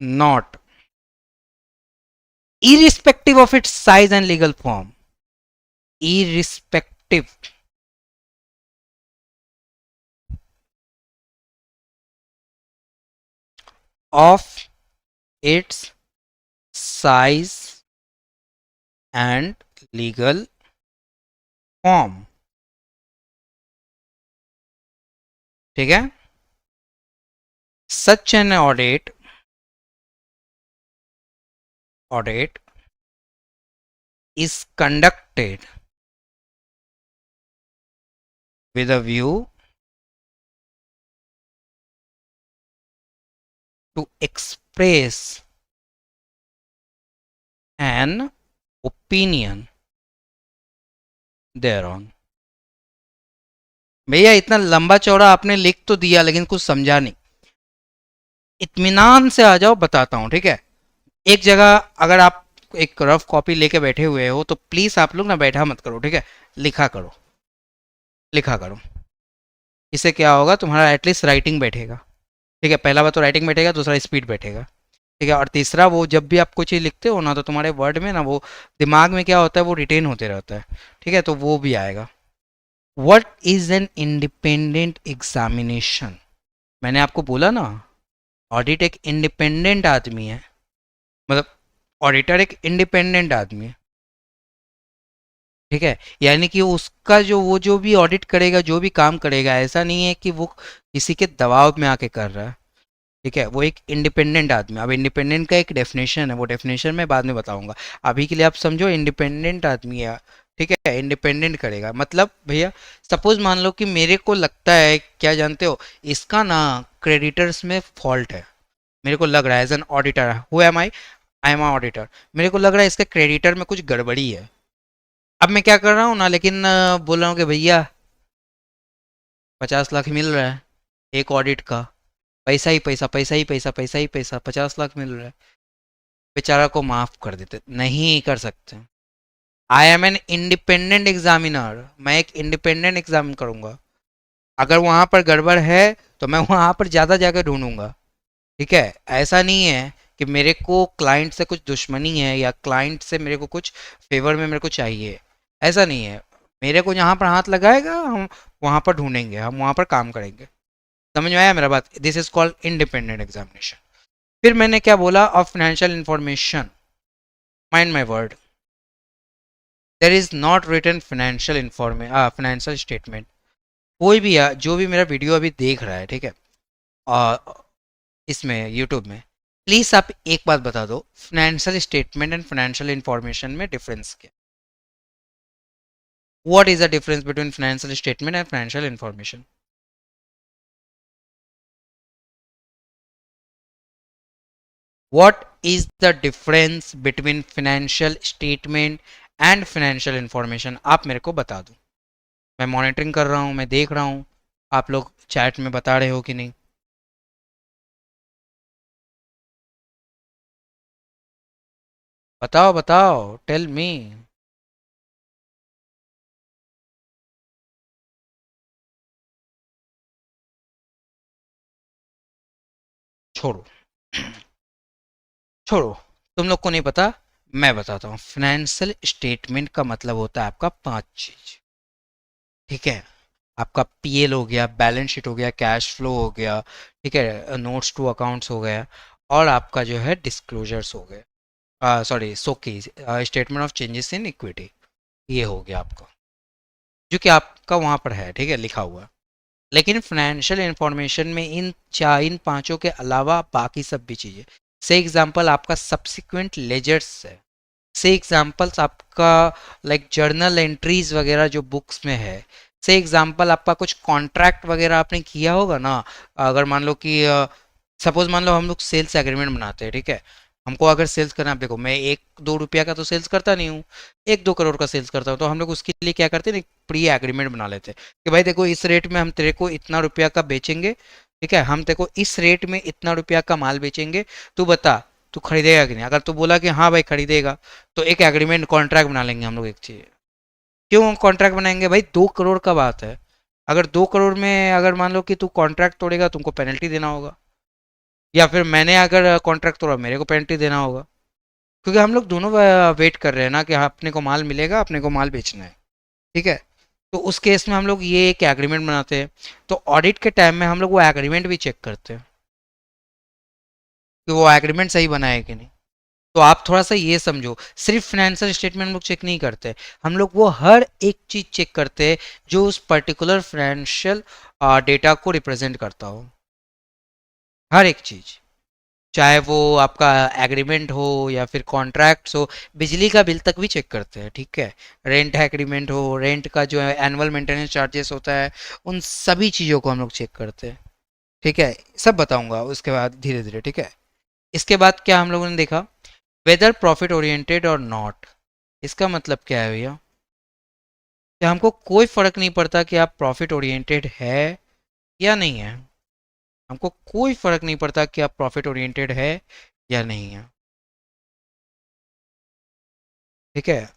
not, irrespective of its size and legal form, irrespective of its size and legal form. ठीक है, such an audit is conducted with a view to express an opinion thereon. भैया इतना लंबा चौड़ा आपने लिख तो दिया लेकिन कुछ समझा नहीं. इत्मीनान से आ जाओ, बताता हूं. ठीक है, एक जगह अगर आप एक रफ कॉपी लेके बैठे हुए हो तो प्लीज आप लोग ना बैठा मत करो. ठीक है, लिखा करो, लिखा करो. इससे क्या होगा, तुम्हारा एटलीस्ट राइटिंग बैठेगा. ठीक है, पहला बात तो राइटिंग बैठेगा, दूसरा स्पीड बैठेगा. ठीक है, और तीसरा वो जब भी आप कुछ चीज़ लिखते हो ना तो तुम्हारे वर्ड में ना वो दिमाग में क्या होता है, वो रिटेन होते रहता है. ठीक है, तो वो भी आएगा. What is an independent examination? मैंने आपको बोला ना, ऑडिट एक इंडिपेंडेंट आदमी है, मतलब ऑडिटर एक इंडिपेंडेंट आदमी है. ठीक है, यानी कि उसका जो वो जो भी ऑडिट करेगा, जो भी काम करेगा, ऐसा नहीं है कि वो किसी के दबाव में आके कर रहा है. ठीक है, वो एक इंडिपेंडेंट आदमी. अब इंडिपेंडेंट का एक डेफिनेशन है, वो डेफिनेशन मैं बाद में बताऊंगा. अभी के लिए आप समझो इंडिपेंडेंट आदमी है. ठीक है, इंडिपेंडेंट करेगा मतलब भैया सपोज मान लो कि मेरे को लगता है, क्या जानते हो, इसका ना क्रेडिटर्स में फॉल्ट है. मेरे को लग रहा है as an auditor, who am I am auditor, मेरे को लग रहा है इसके क्रेडिटर में कुछ गड़बड़ी है. अब मैं क्या कर रहा हूँ ना, लेकिन बोल रहा हूँ कि भैया 50 लाख मिल रहा है एक ऑडिट का, पैसा ही पैसा, पैसा ही पैसा, पैसा ही पैसा, 50 लाख मिल रहा है. बेचारा को माफ कर देते, नहीं कर सकते. I am an independent examiner, मैं एक इंडिपेंडेंट एग्जामिन करूंगा. अगर वहां पर गड़बड़ है तो मैं वहां पर ज़्यादा जाकर ढूंढूंगा. ठीक है, ऐसा नहीं है कि मेरे को क्लाइंट से कुछ दुश्मनी है या क्लाइंट से मेरे को कुछ फेवर में मेरे को चाहिए, ऐसा नहीं है. मेरे को जहाँ पर हाथ लगाएगा हम वहाँ पर ढूंढेंगे, हम वहाँ पर काम करेंगे. समझ में आया मेरा बात? This is called independent examination. फिर मैंने क्या बोला, of financial information, mind my word, there is not written financial statement. कोई भी जो भी मेरा वीडियो अभी देख रहा है, ठीक है, इसमें यूट्यूब में, प्लीज़ आप एक बात बता दो, financial statement and financial information में डिफरेंस क्या? What is the difference between financial statement and financial information? What is the difference between financial statement and financial information? आप मेरे को बता दो. मैं मॉनिटरिंग कर रहा हूँ, मैं देख रहा हूँ आप लोग चैट में बता रहे हो कि नहीं. बताओ बताओ, टेल मी. छोड़ो, छोड़ो, तुम लोग को नहीं पता, मैं बताता हूँ. फाइनेंशियल स्टेटमेंट का मतलब होता है आपका 5 चीज. ठीक है, आपका पीएल हो गया, बैलेंस शीट हो गया, कैश फ्लो हो गया, ठीक है, नोट्स टू अकाउंट्स हो गया, और आपका जो है डिस्क्लोजर्स हो गया, सॉरी सोकी, statement of changes in equity, ये हो गया आपका, जो कि आपका वहाँ पर है. ठीक है, लिखा हुआ. लेकिन फाइनेंशियल इंफॉर्मेशन में इन पांचों के अलावा बाकी सब भी चीज़ें, से एग्जांपल आपका सब्सिक्वेंट लेजर्स है, से एग्जांपल्स आपका लाइक जर्नल एंट्रीज वगैरह जो बुक्स में है, से एग्जांपल आपका कुछ कॉन्ट्रैक्ट वगैरह आपने किया होगा ना। अगर मान लो कि सपोज मान लो हम लोग सेल्स एग्रीमेंट बनाते हैं, ठीक है, हमको अगर सेल्स करना, आप देखो मैं 1-2 रुपया का तो सेल्स करता नहीं हूँ, 1-2 करोड़ का सेल्स करता हूँ, तो हम लोग उसके लिए क्या करते हैं, एक प्री एग्रीमेंट बना लेते हैं कि भाई देखो इस रेट में हम तेरे को इतना रुपया का बेचेंगे, ठीक है, हम तेरे को इस रेट में इतना रुपया का माल बेचेंगे, तू बता तू खरीदेगा कि नहीं। अगर तू बोला कि हाँ भाई खरीदेगा, तो एक एग्रीमेंट कॉन्ट्रैक्ट बना लेंगे हम लोग एक चीज। क्यों कॉन्ट्रैक्ट बनाएंगे भाई, 2 करोड़ का बात है, अगर 2 करोड़ में अगर मान लो कि तू कॉन्ट्रैक्ट तोड़ेगा तुमको पेनल्टी देना होगा, या फिर मैंने अगर कॉन्ट्रैक्ट तोड़ा मेरे को पेनल्टी देना होगा, क्योंकि हम लोग दोनों वेट कर रहे हैं ना कि हाँ अपने को माल मिलेगा, अपने को माल बेचना है, ठीक है। तो उस केस में हम लोग ये एक एग्रीमेंट बनाते हैं, तो ऑडिट के टाइम में हम लोग वो एग्रीमेंट भी चेक करते हैं कि वो एग्रीमेंट सही बना है कि नहीं। तो आप थोड़ा सा ये समझो, सिर्फ फाइनेंशियल स्टेटमेंट हम लोग चेक नहीं करते, हम लोग वो हर एक चीज चेक करते हैं जो उस पर्टिकुलर फाइनेंशियल डेटा को रिप्रेजेंट करता हो, हर एक चीज, चाहे वो आपका एग्रीमेंट हो या फिर कॉन्ट्रैक्ट्स हो, बिजली का बिल तक भी चेक करते हैं, ठीक है, रेंट एग्रीमेंट हो, रेंट का जो है एनुअल मेंटेनेंस चार्जेस होता है, उन सभी चीज़ों को हम लोग चेक करते हैं, ठीक है। सब बताऊंगा उसके बाद धीरे धीरे, ठीक है। इसके बाद क्या हम लोगों ने देखा, वेदर प्रॉफिट ओरिएंटेड और नॉट। इसका मतलब क्या है भैया, कि हमको कोई फर्क नहीं पड़ता कि आप प्रॉफिट ओरिएंटेड है या नहीं है, हमको कोई फर्क नहीं पड़ता कि आप प्रॉफिट ओरिएंटेड है या नहीं है, ठीक है।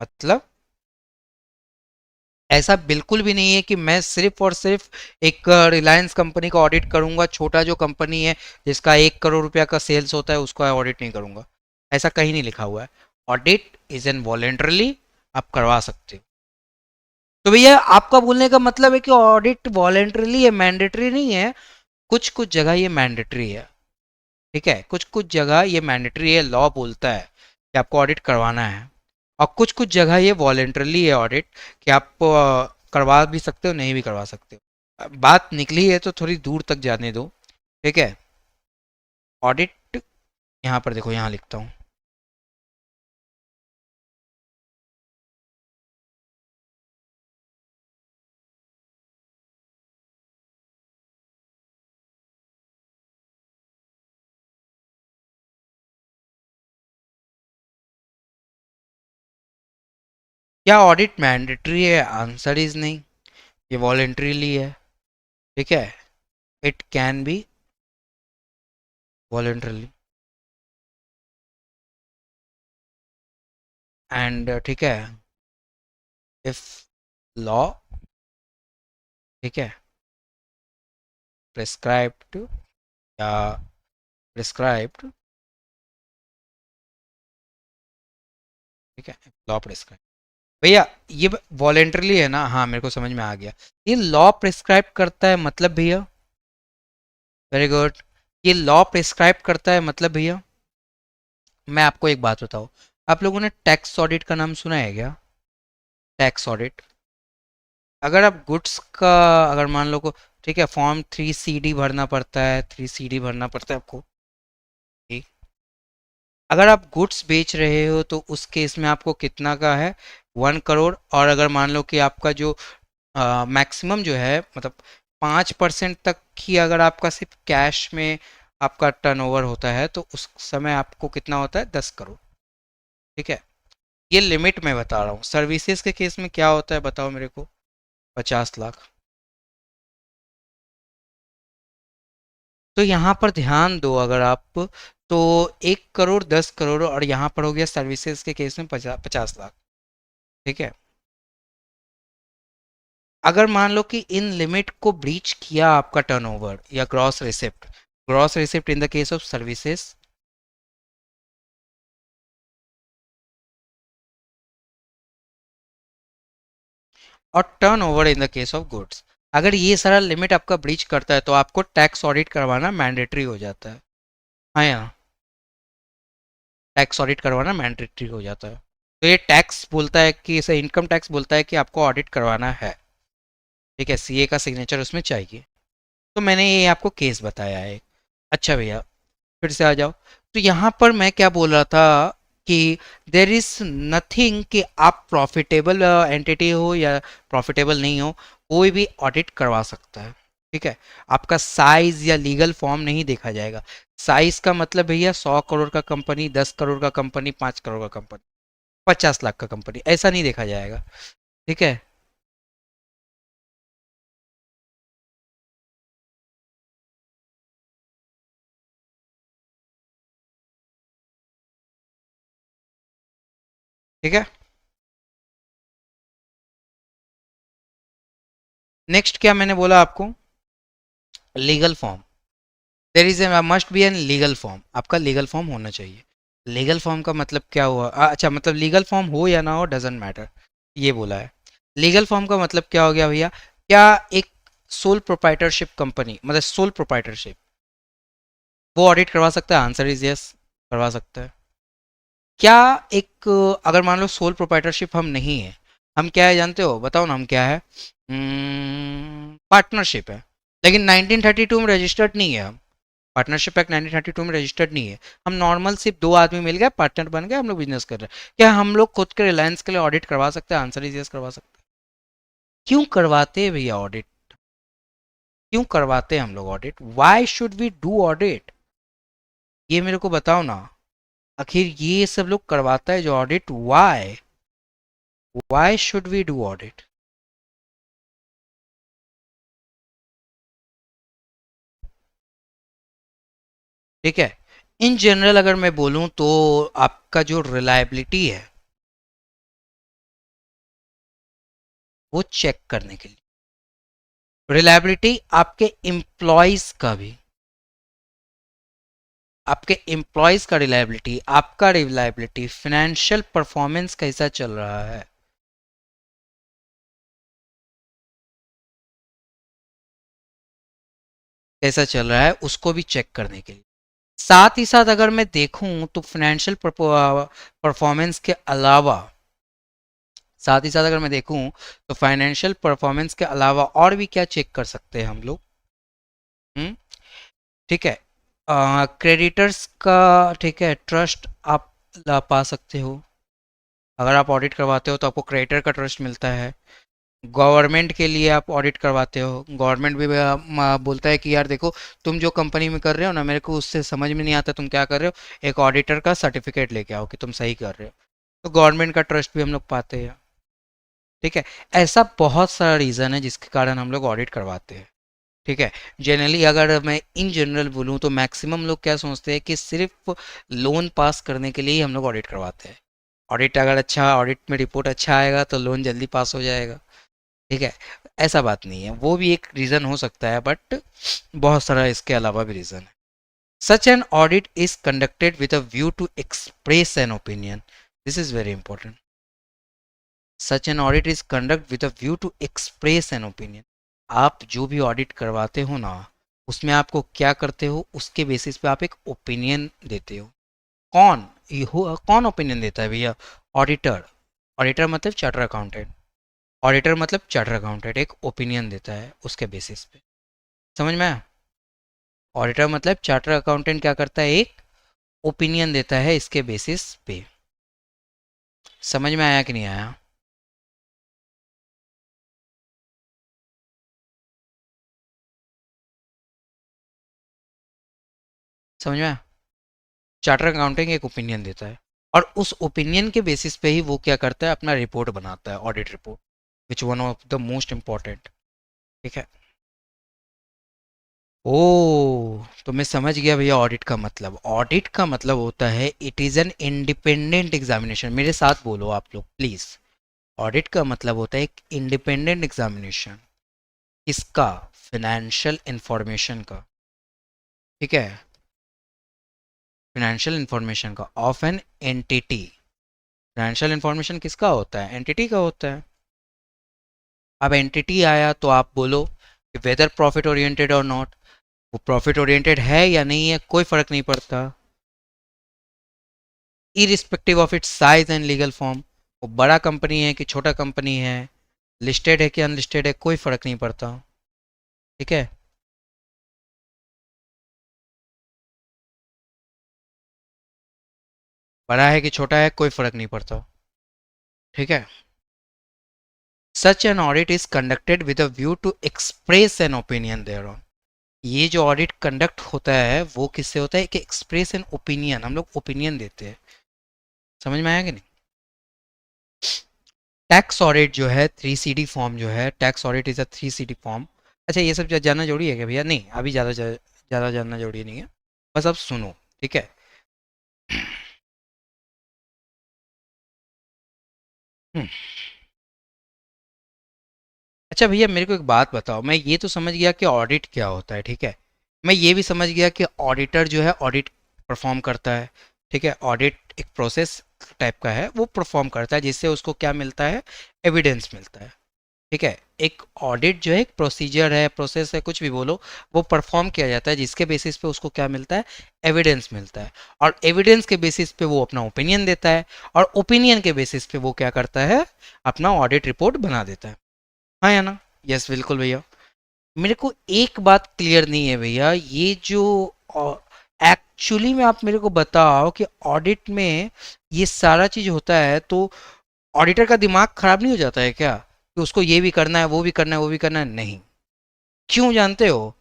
मतलब ऐसा बिल्कुल भी नहीं है कि मैं सिर्फ और सिर्फ एक रिलायंस कंपनी का ऑडिट करूंगा, छोटा जो कंपनी है जिसका 1 करोड़ रुपया का सेल्स होता है उसका ऑडिट नहीं करूंगा, ऐसा कहीं नहीं लिखा हुआ है। ऑडिट इज एन वॉलेंटरली, आप करवा सकते हो। तो भैया आपका बोलने का मतलब है कि ऑडिट वॉलेंटरली है, मैंडेटरी नहीं है। कुछ कुछ जगह ये मैंडेटरी है, ठीक है, कुछ कुछ जगह ये मैंडेटरी है, लॉ बोलता है कि आपको ऑडिट करवाना है, और कुछ कुछ जगह ये वॉलेंटरली है ऑडिट, कि आप करवा भी सकते हो नहीं भी करवा सकते हो। बात निकली है तो थोड़ी दूर तक जाने दो, ठीक है। ऑडिट, यहाँ पर देखो यहाँ लिखता हूँ, क्या ऑडिट मैंडेटरी है, आंसर इज नहीं, ये वॉलेंटरीली है, ठीक है। It can be voluntarily, and ठीक है, इफ लॉ, ठीक है, प्रिस्क्राइब्ड या प्रिस्क्राइब्ड, ठीक है, लॉ प्रिस्क्राइब, भैया ये वॉलेंटरली है ना, हाँ मेरे को समझ में आ गया, ये लॉ प्रिस्क्राइब करता है मतलब भैया, वेरी गुड, ये लॉ प्रिस्क्राइब करता है मतलब भैया, मैं आपको एक बात बताऊँ, आप लोगों ने टैक्स ऑडिट का नाम सुना है क्या, टैक्स ऑडिट। अगर आप गुड्स का, अगर मान लो को, ठीक है, फॉर्म 3CD भरना पड़ता है, 3CD भरना पड़ता है आपको, ठीक। अगर आप गुड्स बेच रहे हो तो उस केस में आपको कितना का है, 1 करोड़, और अगर मान लो कि आपका जो मैक्सिमम जो है मतलब 5% तक ही अगर आपका सिर्फ कैश में आपका टर्नओवर होता है तो उस समय आपको कितना होता है, 10 करोड़, ठीक है। ये लिमिट मैं बता रहा हूँ, सर्विसेज के केस में क्या होता है बताओ मेरे को, 50 लाख। तो यहाँ पर ध्यान दो अगर आप, तो 1 करोड़, 10 करोड़, और यहाँ पर हो गया सर्विसेज के केस में 50 लाख, ठीक है। अगर मान लो कि इन लिमिट को ब्रीच किया आपका टर्नओवर या gross receipt, gross receipt in the case of services, और turnover in the case of goods, अगर ये सारा लिमिट आपका ब्रीच करता है तो आपको टैक्स ऑडिट करवाना मैंडेटरी हो जाता है। हाँ या टैक्स ऑडिट करवाना मैंडेटरी हो जाता है। तो ये टैक्स बोलता है कि इसे इनकम टैक्स बोलता है कि आपको ऑडिट करवाना है। ठीक है, सीए का सिग्नेचर उसमें चाहिए। तो मैंने ये आपको केस बताया है। अच्छा भैया, फिर से आ जाओ। तो यहाँ पर मैं क्या बोल रहा था कि देर इज नथिंग कि आप प्रॉफिटेबल एंटिटी हो या प्रॉफिटेबल नहीं हो, कोई भी ऑडिट करवा सकता है। ठीक है, आपका साइज या लीगल फॉर्म नहीं देखा जाएगा। साइज का मतलब भैया 100 करोड़ का कंपनी, 10 करोड़ का कंपनी, 5 करोड़ का कंपनी, 50 लाख का कंपनी, ऐसा नहीं देखा जाएगा। ठीक है। ठीक है, नेक्स्ट क्या मैंने बोला आपको, legal form. There is a must be an legal form, आपका लीगल फॉर्म होना चाहिए। लीगल फॉर्म का मतलब क्या हुआ, अच्छा मतलब लीगल फॉर्म हो या ना हो डजेंट मैटर, ये बोला है। लीगल फॉर्म का मतलब क्या हो गया भैया, क्या एक सोल प्रोप्राइटरशिप कंपनी, मतलब सोल प्रोप्राइटरशिप, वो ऑडिट करवा सकता है? आंसर इज यस, करवा सकता है। क्या एक अगर मान लो सोल प्रोप्राइटरशिप हम नहीं है, हम क्या है जानते हो, बताओ ना हम क्या है, पार्टनरशिप है, लेकिन 1932 में रजिस्टर्ड नहीं है हम। पार्टनरशिप एक्ट 1932 में रजिस्टर्ड नहीं है। हम नॉर्मल सिर्फ दो आदमी मिल गए, पार्टनर बन गए, हम लोग बिजनेस कर रहे हैं। क्या हम लोग खुद के रिलायंस के लिए ऑडिट करवा सकते हैं? आंसर इज यस, करवा सकते हैं। क्यों करवाते हैं भैया ऑडिट, क्यों करवाते हैं हम लोग audit, why should we do audit, ये मेरे को बताओ ना। आखिर ये सब लोग करवाता है जो audit, why, why should we do audit? ठीक है, इन जनरल अगर मैं बोलूं तो आपका जो रिलायबिलिटी है वो चेक करने के लिए, रिलायबिलिटी आपके एम्प्लॉयज का भी, आपके एम्प्लॉयज का रिलायबिलिटी, आपका रिलायबिलिटी, फाइनेंशियल परफॉर्मेंस कैसा चल रहा है, कैसा चल रहा है, उसको भी चेक करने के लिए। साथ ही साथ अगर मैं देखूं तो फाइनेंशियल परफॉर्मेंस के अलावा, साथ ही साथ अगर मैं देखूं तो फाइनेंशियल परफॉर्मेंस के अलावा और भी क्या चेक कर सकते हैं हम लोग। हम्म, ठीक है, क्रेडिटर्स का, ठीक है, ट्रस्ट आप ला पा सकते हो। अगर आप ऑडिट करवाते हो तो आपको क्रेडिटर का ट्रस्ट मिलता है। गवर्नमेंट के लिए आप ऑडिट करवाते हो, गवर्नमेंट भी बोलता है कि यार देखो, तुम जो कंपनी में कर रहे हो ना, मेरे को उससे समझ में नहीं आता तुम क्या कर रहे हो, एक ऑडिटर का सर्टिफिकेट लेके आओ कि तुम सही कर रहे हो। तो गवर्नमेंट का ट्रस्ट भी हम लोग पाते हैं। ठीक है, ऐसा बहुत सारा रीज़न है जिसके कारण हम लोग ऑडिट करवाते हैं। ठीक है, जनरली अगर मैं इन जनरल बोलूँ तो मैक्सिमम लोग क्या सोचते हैं कि सिर्फ लोन पास करने के लिए ही हम लोग ऑडिट करवाते हैं। ऑडिट अगर अच्छा, ऑडिट में रिपोर्ट अच्छा आएगा तो लोन जल्दी पास हो जाएगा। ठीक है, ऐसा बात नहीं है, वो भी एक रीज़न हो सकता है, बट बहुत सारा इसके अलावा भी रीज़न है। Such an audit is conducted with a view to express an opinion, this is very important. Such an audit is conduct with a view to express an opinion. आप जो भी ऑडिट करवाते हो ना, उसमें आपको क्या करते हो, उसके बेसिस पे आप एक ओपिनियन देते हो। कौन, कौन ओपिनियन देता है भैया? ऑडिटर। ऑडिटर मतलब चार्टर अकाउंटेंट, ऑडिटर मतलब चार्टर अकाउंटेंट एक ओपिनियन देता है उसके बेसिस पे। समझ में आया? ऑडिटर मतलब चार्टर अकाउंटेंट क्या करता है, एक ओपिनियन देता है इसके बेसिस पे। समझ में आया कि नहीं आया? समझ में आया? चार्टर अकाउंटिंग एक ओपिनियन देता है, और उस ओपिनियन के बेसिस पे ही वो क्या करता है, अपना रिपोर्ट बनाता है, audit report, which one of the most important. ठीक है। ओ, तो मैं समझ गया भैया ऑडिट का मतलब। ऑडिट का मतलब होता है it is an independent examination. मेरे साथ बोलो आप लोग प्लीज़। ऑडिट का मतलब होता है एक इंडिपेंडेंट एग्जामिनेशन, किसका? फाइनेंशियल इंफॉर्मेशन का। ठीक है, फाइनेंशियल इंफॉर्मेशन का of an entity. Financial information किसका होता है? एंटिटी का होता है। अब एंटिटी आया तो आप बोलो कि वेदर प्रॉफिट ओरिएंटेड और नॉट, वो प्रॉफिट ओरिएंटेड है या नहीं है, कोई फर्क नहीं पड़ता, irrespective of its size and legal form. वो बड़ा कंपनी है कि छोटा कंपनी है, लिस्टेड है कि अनलिस्टेड है कोई फर्क नहीं पड़ता, ठीक है। बड़ा है कि छोटा है कोई फर्क नहीं पड़ता, ठीक है। Such an audit is conducted with a view to express an opinion thereon. ये जो ऑडिट कंडक्ट होता है वो किससे होता है कि एक्सप्रेस एन ओपिनियन, हम लोग ओपिनियन देते हैं। समझ में आया कि नहीं। टैक्स ऑडिट जो है 3CD फॉर्म जो है, tax audit is a 3CD form. अच्छा ये सब जानना जरूरी है क्या भैया? नहीं, अभी ज़्यादा जानना जरूरी नहीं है, बस अब सुनो, ठीक है। हम्म, अच्छा भैया मेरे को एक बात बताओ, मैं ये तो समझ गया कि ऑडिट क्या होता है, ठीक है। मैं ये भी समझ गया कि ऑडिटर जो है ऑडिट परफॉर्म करता है, ठीक है। ऑडिट एक प्रोसेस टाइप का है, वो परफॉर्म करता है जिससे उसको क्या मिलता है, एविडेंस मिलता है, ठीक है। एक ऑडिट जो है एक प्रोसीजर है, प्रोसेस है, कुछ भी बोलो, वो परफॉर्म किया जाता है जिसके बेसिस पे उसको क्या मिलता है, एविडेंस मिलता है। और एविडेंस के बेसिस पे वो अपना ओपिनियन देता है, और ओपिनियन के बेसिस पे वो क्या करता है, अपना ऑडिट रिपोर्ट बना देता है। हाँ या ना? यस बिल्कुल भैया। मेरे को एक बात क्लियर नहीं है भैया, ये जो एक्चुअली में आप मेरे को बताओ कि ऑडिट में ये सारा चीज होता है तो ऑडिटर का दिमाग खराब नहीं हो जाता है क्या, कि उसको ये भी करना है, वो भी करना है, वो भी करना है? नहीं। क्यों जानते हो?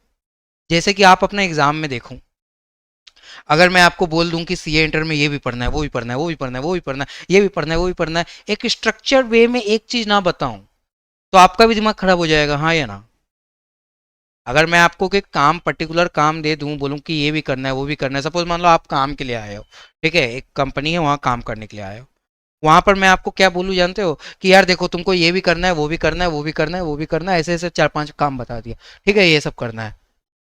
जैसे कि आप अपना एग्जाम में देखो, अगर मैं आपको बोल दूं कि सीए इंटर में ये भी पढ़ना है, वो भी पढ़ना है, वो भी पढ़ना है, वो भी पढ़ना है, ये भी पढ़ना है, वो भी पढ़ना है, एक स्ट्रक्चर वे में एक चीज ना बताऊं, तो आपका भी दिमाग खराब हो जाएगा, हाँ या ना? अगर मैं आपको कोई काम, पर्टिकुलर काम दे दूं, बोलूं कि ये भी करना है, वो भी करना है, सपोज मान लो आप काम के लिए आए हो, ठीक है, एक कंपनी है वहां काम करने के लिए आए हो, वहां पर मैं आपको क्या बोलूं जानते हो, कि यार देखो तुमको ये भी करना है, वो भी करना है, वो भी करना है, वो भी करना है, ऐसे ऐसे चार पांच काम बता दिया, ठीक है, ये सब करना है,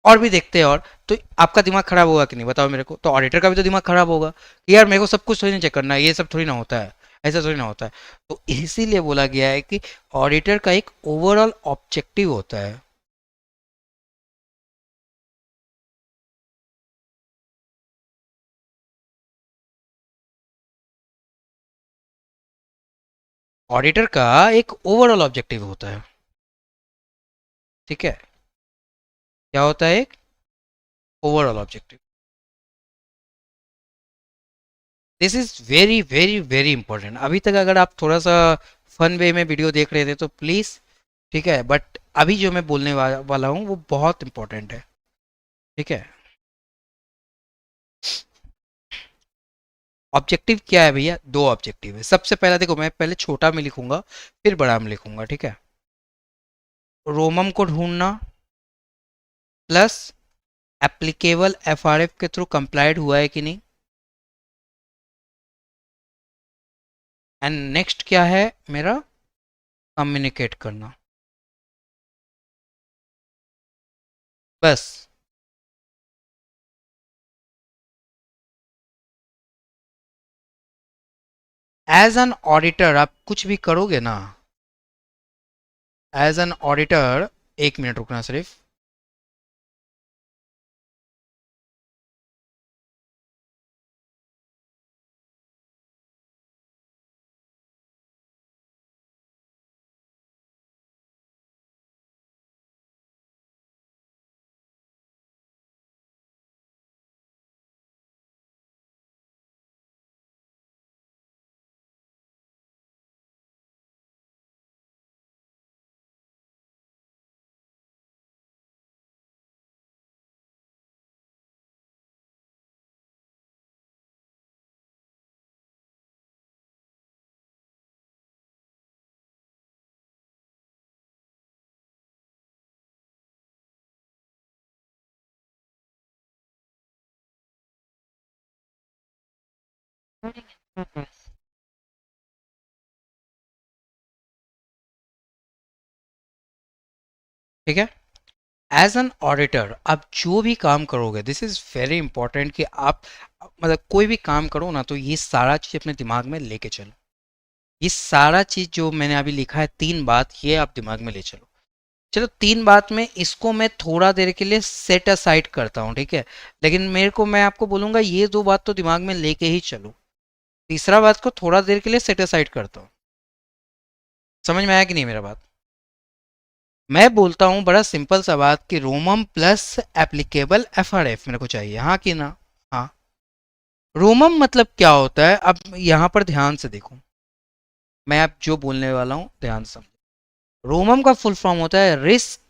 और भी देखते हैं, और तो आपका दिमाग खराब होगा कि नहीं बताओ मेरे को? तो ऑडिटर का भी तो दिमाग खराब होगा कि यार मेरे को सब कुछ थोड़ी ना चेक करना है, ये सब थोड़ी ना होता है, ऐसा थोड़ी ना होता है। तो इसीलिए बोला गया है कि ऑडिटर का एक ओवरऑल ऑब्जेक्टिव होता है। ऑडिटर का एक ओवरऑल ऑब्जेक्टिव होता है, ठीक है। क्या होता है? एक overall objective. This is very very very important. अभी तक अगर आप थोड़ा सा फन वे में वीडियो देख रहे थे तो प्लीज, ठीक है, बट अभी जो मैं बोलने वाला हूँ वो बहुत इंपॉर्टेंट है, ठीक है। ऑब्जेक्टिव क्या है भैया? दो ऑब्जेक्टिव है। सबसे पहला देखो, मैं पहले छोटा में लिखूंगा फिर बड़ा में लिखूंगा, ठीक है। रोमम को ढूंढना, प्लस एप्लीकेबल एफआरएफ के थ्रू कंप्लाइड हुआ है कि नहीं, एंड नेक्स्ट क्या है मेरा, कम्युनिकेट करना, बस। एज एन ऑडिटर आप कुछ भी करोगे ना, एज एन ऑडिटर, एक मिनट रुकना सिर्फ। ठीक है। एज एन ऑडिटर आप जो भी काम करोगे, दिस इज वेरी इंपॉर्टेंट कि आप मतलब कोई भी काम करो ना तो ये सारा चीज अपने दिमाग में लेके चलो। ये सारा चीज जो मैंने अभी लिखा है, तीन बात, ये आप दिमाग में ले चलो। चलो तीन बात में इसको मैं थोड़ा देर के लिए सेट असाइड करता हूँ, ठीक है। लेकिन मेरे को, मैं आपको बोलूंगा ये दो बात तो दिमाग में लेके ही चलो, तीसरा बात को थोड़ा देर के लिए सेट असाइड करता हूँ। समझ में आया कि नहीं मेरा बात? मैं बोलता हूं बड़ा सिंपल सा बात कि रोमम प्लस एप्लीकेबल एफआरएफ मेरे को चाहिए, हाँ कि ना? हाँ। रोमम मतलब क्या होता है, अब यहां पर ध्यान से देखो, मैं अब जो बोलने वाला हूं ध्यान से समझो। रोमम का फुल फॉर्म होता है risk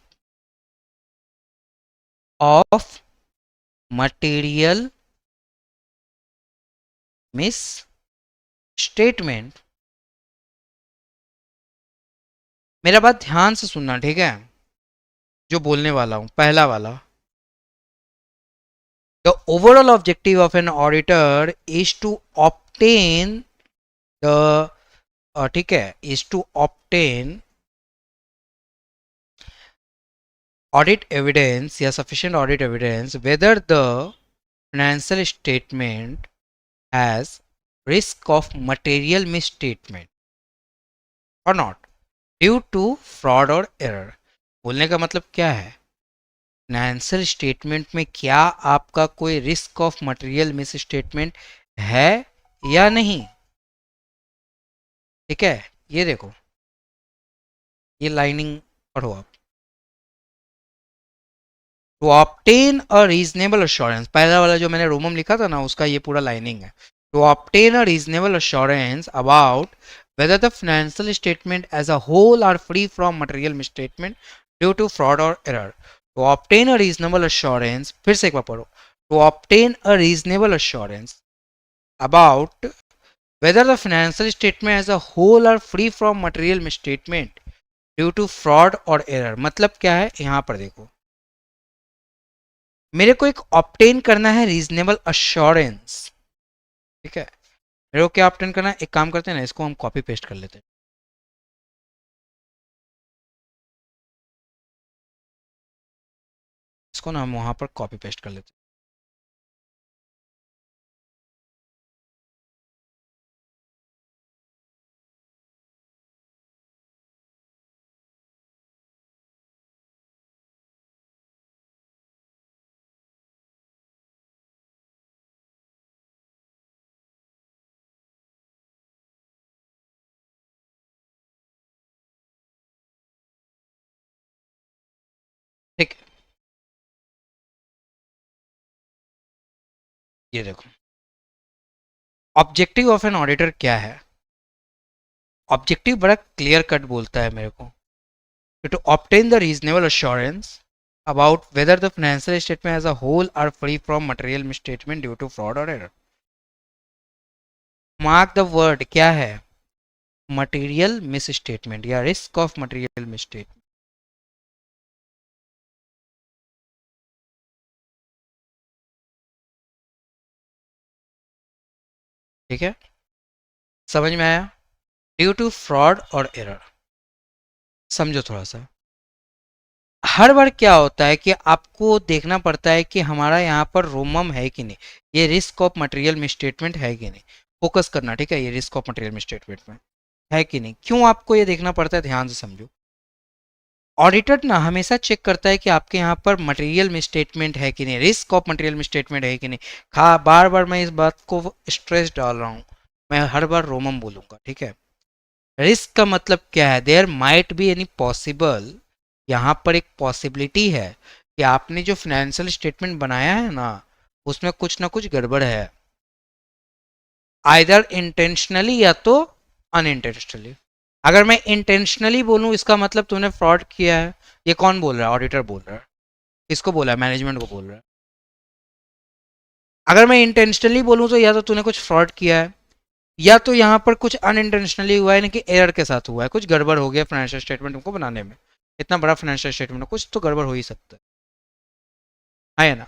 of material miss statement. मेरा बात ध्यान से सुनना, ठीक है? जो बोलने वाला हूं, पहला वाला, the overall objective of an auditor is to obtain the, ठीक है, is to obtain audit evidence या sufficient audit evidence whether the financial statement has risk of material misstatement or not due to fraud or error। बोलने का मतलब क्या है, फाइनेंशियल स्टेटमेंट में क्या आपका कोई risk of material miss statement है या नहीं? ठीक है, ये देखो, ये लाइनिंग पढ़ो आप। To obtain a reasonable assurance, पहला वाला जो मैंने रोमम लिखा था ना, उसका ये पूरा लाइनिंग है। To obtain a reasonable assurance about whether the financial statement as a whole are free from material misstatement due to fraud or error। to obtain a reasonable assurance, फिर से एक बार पढ़ो, to obtain a reasonable assurance about whether the financial statement as a whole are free from material misstatement due to fraud or error। मतलब क्या है, यहां पर देखो, मेरे को एक ऑप्टेन करना है रीजनेबल अश्योरेंस, ठीक है? मेरे को क्या ऑप्टेन करना है, एक काम करते हैं ना, इसको हम कॉपी पेस्ट कर लेते हैं। इसको ना हम वहां पर कॉपी पेस्ट कर लेते हैं। ठीक है, ये देखो, ऑब्जेक्टिव ऑफ एन ऑडिटर क्या है? ऑब्जेक्टिव बड़ा क्लियर कट बोलता है मेरे को, to obtain the reasonable assurance about whether the financial statement as a whole are free from material misstatement due to fraud or error। Mark the word क्या है, मटेरियल मिस स्टेटमेंट या risk of material miss statement. ठीक है, समझ में आया? ड्यू टू फ्रॉड और एरर, समझो थोड़ा सा। हर बार क्या होता है कि आपको देखना पड़ता है कि हमारा यहाँ पर रोमम है कि नहीं, ये रिस्क ऑफ मटेरियल मिसस्टेटमेंट है कि नहीं, फोकस करना, ठीक है? ये रिस्क ऑफ मटेरियल मिसस्टेटमेंट में है कि नहीं, क्यों आपको ये देखना पड़ता है, ध्यान से समझो। ऑडिटर ना हमेशा चेक करता है कि आपके यहाँ पर मटेरियल मिसस्टेटमेंट है कि नहीं, रिस्क ऑफ मटेरियल मिसस्टेटमेंट है कि नहीं। बार बार मैं इस बात को स्ट्रेस डाल रहा हूँ, मैं हर बार रोमम बोलूंगा, ठीक है? रिस्क का मतलब क्या है, there might be any possible, यहाँ पर एक पॉसिबिलिटी है कि आपने जो फाइनेंशियल स्टेटमेंट बनाया है ना, उसमें कुछ ना कुछ गड़बड़ है, आइदर इंटेंशनली या तो अनइंटेंशनली। अगर मैं इंटेंशनली बोलूँ इसका मतलब तूने फ्रॉड किया है। ये कौन बोल रहा है, ऑडिटर बोल रहा है। किसको बोला है, मैनेजमेंट को बोल रहा है। अगर मैं इंटेंशनली बोलूँ तो या तो तूने कुछ फ्रॉड किया है, या तो यहाँ पर कुछ अनइंटेंशनली हुआ है, यानी कि एरर के साथ हुआ है, कुछ गड़बड़ हो गया फाइनेंशियल स्टेटमेंट को बनाने में। इतना बड़ा फाइनेंशियल स्टेटमेंट, कुछ तो गड़बड़ हो ही सकता है ना?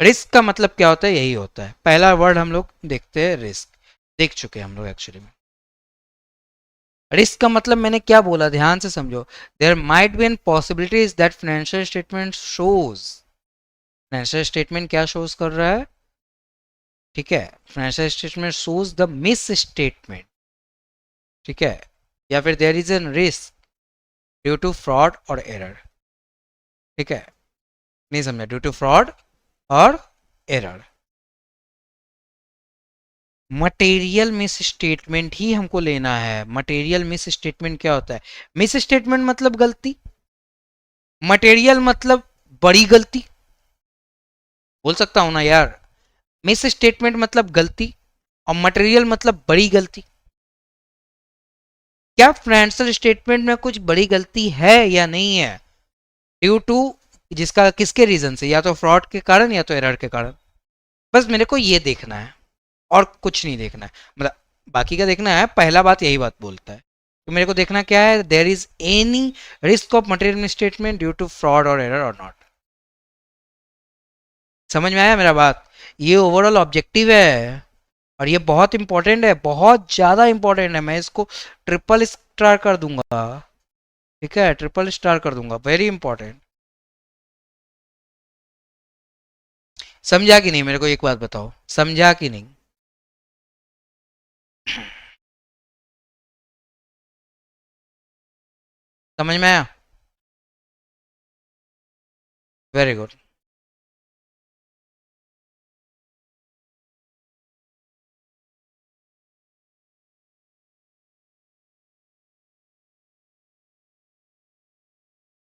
रिस्क का मतलब क्या होता है, यही होता है। पहला वर्ड हम लोग देखते हैं, रिस्क देख चुके हैं हम लोग एक्चुअली में। रिस्क का मतलब मैंने क्या बोला, ध्यान से समझो। There might be an possibilities that financial statement shows, financial statement क्या शोज कर रहा है, ठीक है? Financial statement shows the miss statement, ठीक है? या फिर there is an risk due to fraud और एरर, ठीक है? नहीं समझा, ड्यू टू फ्रॉड और एरर। मटेरियल मिस स्टेटमेंट ही हमको लेना है। मटेरियल मिस स्टेटमेंट क्या होता है? मिस स्टेटमेंट मतलब गलती, मटेरियल मतलब बड़ी गलती। बोल सकता हूं ना यार, मिस स्टेटमेंट मतलब गलती और मटेरियल मतलब बड़ी गलती। क्या फाइनेंशियल स्टेटमेंट में कुछ बड़ी गलती है या नहीं है? ड्यू टू, जिसका किसके रीजन से, या तो फ्रॉड के कारण या तो एरर के कारण। बस मेरे को ये देखना है और कुछ नहीं देखना है, मतलब बाकी का देखना है, पहला बात यही बात बोलता है। तो मेरे को देखना क्या है, there is any risk of material statement due to fraud और एरर और नॉट। समझ में आया मेरा बात? ये ओवरऑल ऑब्जेक्टिव है और ये बहुत इंपॉर्टेंट है, बहुत ज्यादा इंपॉर्टेंट है। मैं इसको ट्रिपल स्टार कर दूंगा, ठीक है, ट्रिपल स्टार कर दूंगा, वेरी इंपॉर्टेंट। समझा कि नहीं? मेरे को एक बात बताओ, समझा कि नहीं? समझ में आया? Very good.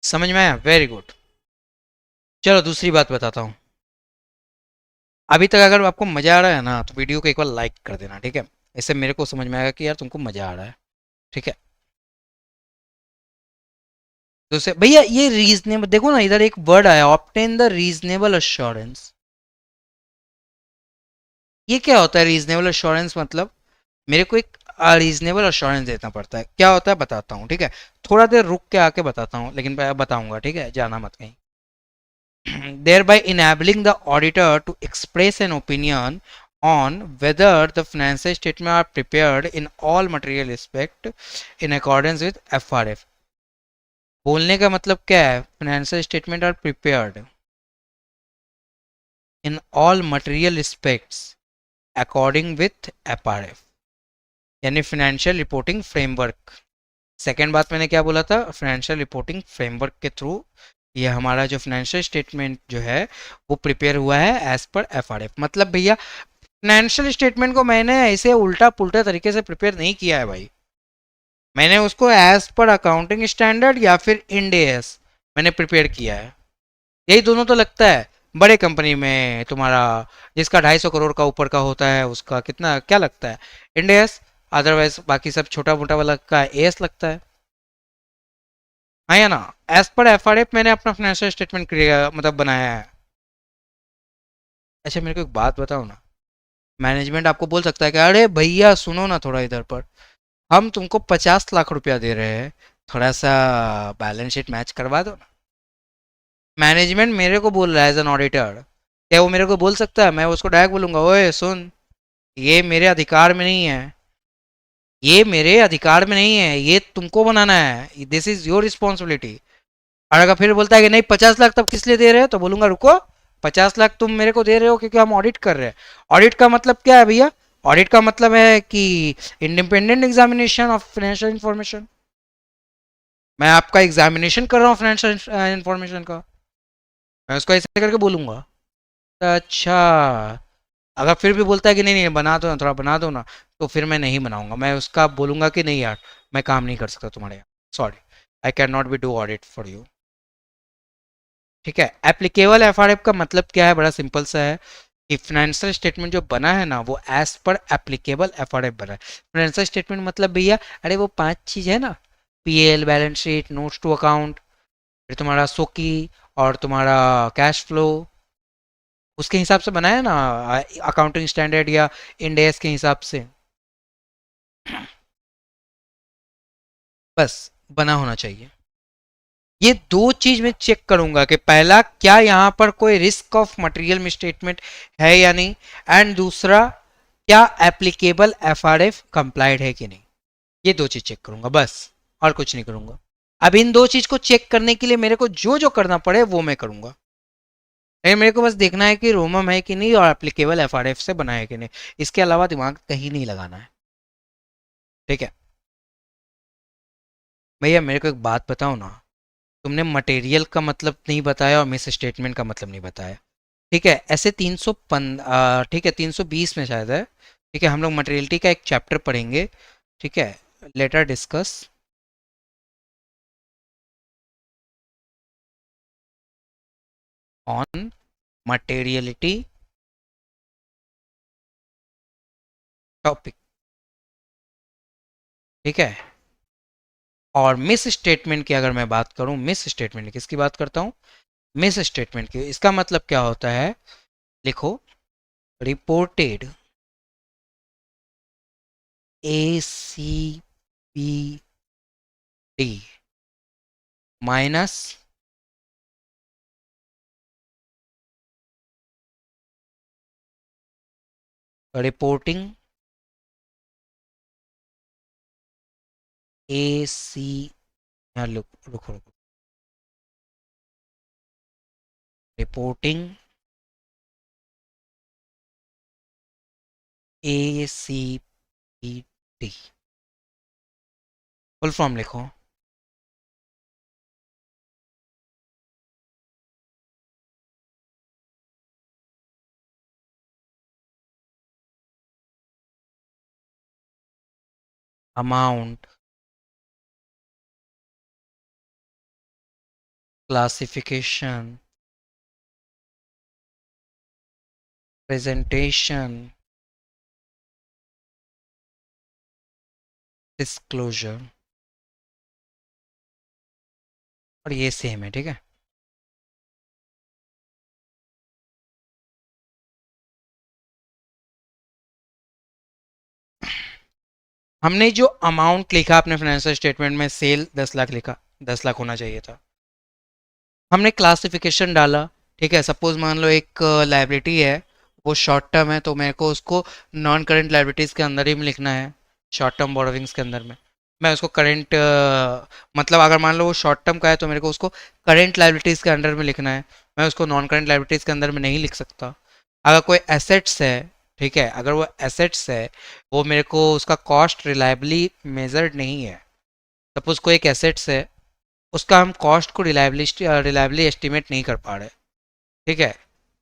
समझ में आया, वेरी गुड। चलो दूसरी बात बताता हूँ। अभी तक अगर आपको मजा आ रहा है ना तो वीडियो को एक बार लाइक कर देना, ठीक है? इससे मेरे को समझ में आएगा कि यार तुमको मजा आ रहा है, ठीक है? दूसरे भैया, ये रीजनेबल देखो ना, इधर एक वर्ड आया, ऑब्टेन द रीजनेबल अश्योरेंस। ये क्या होता है रीजनेबल अश्योरेंस? मतलब मेरे को एक रीजनेबल अश्योरेंस देना पड़ता है। क्या होता है बताता हूँ, ठीक है? थोड़ा देर रुक के आके बताता हूँ, लेकिन बताऊंगा, ठीक है? जाना मत कहीं। thereby enabling the auditor to express an opinion on whether the financial statements are prepared in all material respect in accordance with FRF। बोलने का मतलब क्या है? Financial statement are prepared in all material respects according with FRF, यानी फाइनेंशियल रिपोर्टिंग फ्रेमवर्क। सेकेंड बात मैंने क्या बोला था? फाइनेंशियल रिपोर्टिंग फ्रेमवर्क के थ्रू ये हमारा जो फाइनेंशियल स्टेटमेंट जो है वो प्रिपेयर हुआ है एज पर FRF। मतलब भैया फाइनेंशियल स्टेटमेंट को मैंने ऐसे उल्टा पुल्टा तरीके से प्रिपेयर नहीं किया है भाई, मैंने उसको एज पर अकाउंटिंग स्टैंडर्ड या फिर इंड एस मैंने प्रिपेयर किया है। यही दोनों तो लगता है। बड़े कंपनी में तुम्हारा जिसका 250 करोड़ का ऊपर का होता है उसका कितना क्या लगता है? End S. अदरवाइज बाकी सब छोटा मोटा वाला का एस लगता है। हाँ या ना? एज पर FRF मैंने अपना फाइनेंशियल स्टेटमेंट मतलब बनाया है। अच्छा मेरे को एक बात बताओ ना, मैनेजमेंट आपको बोल सकता है कि अरे भैया सुनो ना थोड़ा इधर पर, हम तुमको 50 लाख रुपया दे रहे हैं, थोड़ा सा बैलेंस शीट मैच करवा दो ना। मैनेजमेंट मेरे को बोल रहा है एज एन ऑडिटर, क्या वो मेरे को बोल सकता है? मैं उसको डायरेक्ट बोलूंगा, ओए सुन, ये मेरे अधिकार में नहीं है, ये मेरे अधिकार में नहीं है, ये तुमको बनाना है, दिस इज योर रिस्पॉन्सिबिलिटी। और अगर फिर बोलता है कि नहीं 50 लाख तब किस लिए दे रहे हो, तो बोलूंगा रुको, 50 लाख तुम मेरे को दे रहे हो क्योंकि हम ऑडिट कर रहे हैं। ऑडिट का मतलब क्या है भैया? ऑडिट का मतलब है कि independent examination of financial information. मैं आपका एग्जामिनेशन कर रहा हूँ फाइनेंशियल इंफॉर्मेशन का, मैं उसको ऐसे करके बोलूंगा। अच्छा, अगर फिर भी बोलता है कि नहीं नहीं बना दो ना, थोड़ा बना दो ना, तो फिर मैं नहीं बनाऊंगा, मैं उसका बोलूंगा कि नहीं यार मैं काम नहीं कर सकता तुम्हारे यहाँ, sorry, I can not B do audit for you. ठीक है? एप्लीकेबल FRF का मतलब क्या है? बड़ा सिंपल सा है कि फाइनेंशियल स्टेटमेंट जो बना है ना वो एज पर एप्लीकेबल FRF बना है। फाइनेंशियल स्टेटमेंट मतलब भैया अरे वो 5 चीज है ना, PL, balance sheet, notes to account, फिर तुम्हारा सोकी और तुम्हारा कैश फ्लो, उसके हिसाब से बनाया ना अकाउंटिंग स्टैंडर्ड या इंड एस के हिसाब से। बस बना होना चाहिए। ये दो चीज मैं चेक करूंगा कि पहला क्या यहाँ पर कोई रिस्क ऑफ मटेरियल मिसस्टेटमेंट है या नहीं, एंड दूसरा क्या एप्लीकेबल FRF कंप्लाइड है कि नहीं। ये दो चीज चेक करूंगा बस, और कुछ नहीं करूंगा। अब इन दो चीज को चेक करने के लिए मेरे को जो जो करना पड़े वो मैं करूंगा, लेकिन मेरे को बस देखना है कि रोमम है कि नहीं और एप्लीकेबल FRF से बना है कि नहीं, इसके अलावा दिमाग कहीं नहीं लगाना है। ठीक है? भैया मेरे को एक बात बताओ ना, तुमने मटेरियल का मतलब नहीं बताया और मिस स्टेटमेंट का मतलब नहीं बताया। ठीक है? ऐसे 300 ठीक है 320 में शायद है, ठीक है, हम लोग मटेरियलिटी का एक चैप्टर पढ़ेंगे, ठीक है। Letter discuss on materiality topic, ठीक है। और मिस स्टेटमेंट की अगर मैं बात करूं, मिस स्टेटमेंट किसकी बात करता हूं, मिस स्टेटमेंट की। इसका मतलब क्या होता है, लिखो, reported ACPD minus reporting AC, यहाँ रुको रुको रुको, रिपोर्टिंग ACPD, फुल फॉर्म लिखो, अमाउंट क्लासिफिकेशन प्रेजेंटेशन डिस्क्लोजर, और ये सेम है, ठीक है। हमने जो अमाउंट लिखा अपने फाइनेंशियल स्टेटमेंट में, सेल 10 लाख लिखा, 10 लाख होना चाहिए था। हमने क्लासिफिकेशन डाला, ठीक है। सपोज मान लो एक लाइबिलिटी है, वो शॉर्ट टर्म है, तो मेरे को उसको नॉन करेंट लाइबिलिटीज़ के अंदर ही में लिखना है, शॉर्ट टर्म बोरोविंग्स के अंदर में। मैं उसको करेंट मतलब अगर मान लो वो शॉर्ट टर्म का है तो मेरे को उसको करेंट लाइबिलिटीज़ के अंडर में लिखना है, मैं उसको नॉन करेंट लाइबिलिटीज़ के अंदर में नहीं लिख सकता। अगर कोई एसेट्स है, ठीक है, अगर वो एसेट्स है, वो मेरे को उसका कॉस्ट रिलायबली मेजर्ड नहीं है। सपोज कोई एक एसेट्स है, उसका हम कॉस्ट को रिलायबली एस्टिमेट नहीं कर पा रहे, ठीक है।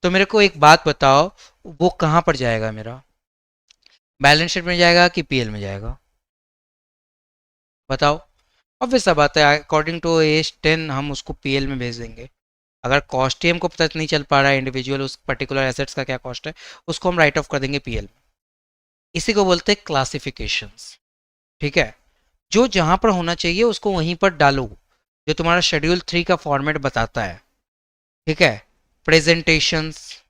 तो मेरे को एक बात बताओ, वो कहाँ पर जाएगा, मेरा बैलेंस शीट में जाएगा कि पीएल में जाएगा, बताओ। ऑब्वियस सा बात है, अकॉर्डिंग टू एज 10 हम उसको पीएल में भेज देंगे। अगर कॉस्ट ही हमको पता नहीं चल पा रहा है इंडिविजुअल उस पर्टिकुलर एसेट्स का क्या कॉस्ट है, उसको हम राइट ऑफ कर देंगे पीएल में। इसी को बोलते हैं क्लासिफिकेशंस, ठीक है। जो जहां पर होना चाहिए उसको वहीं पर डालो, जो तुम्हारा शेड्यूल 3 का फॉर्मेट बताता है, ठीक है। प्रेजेंटेशंस,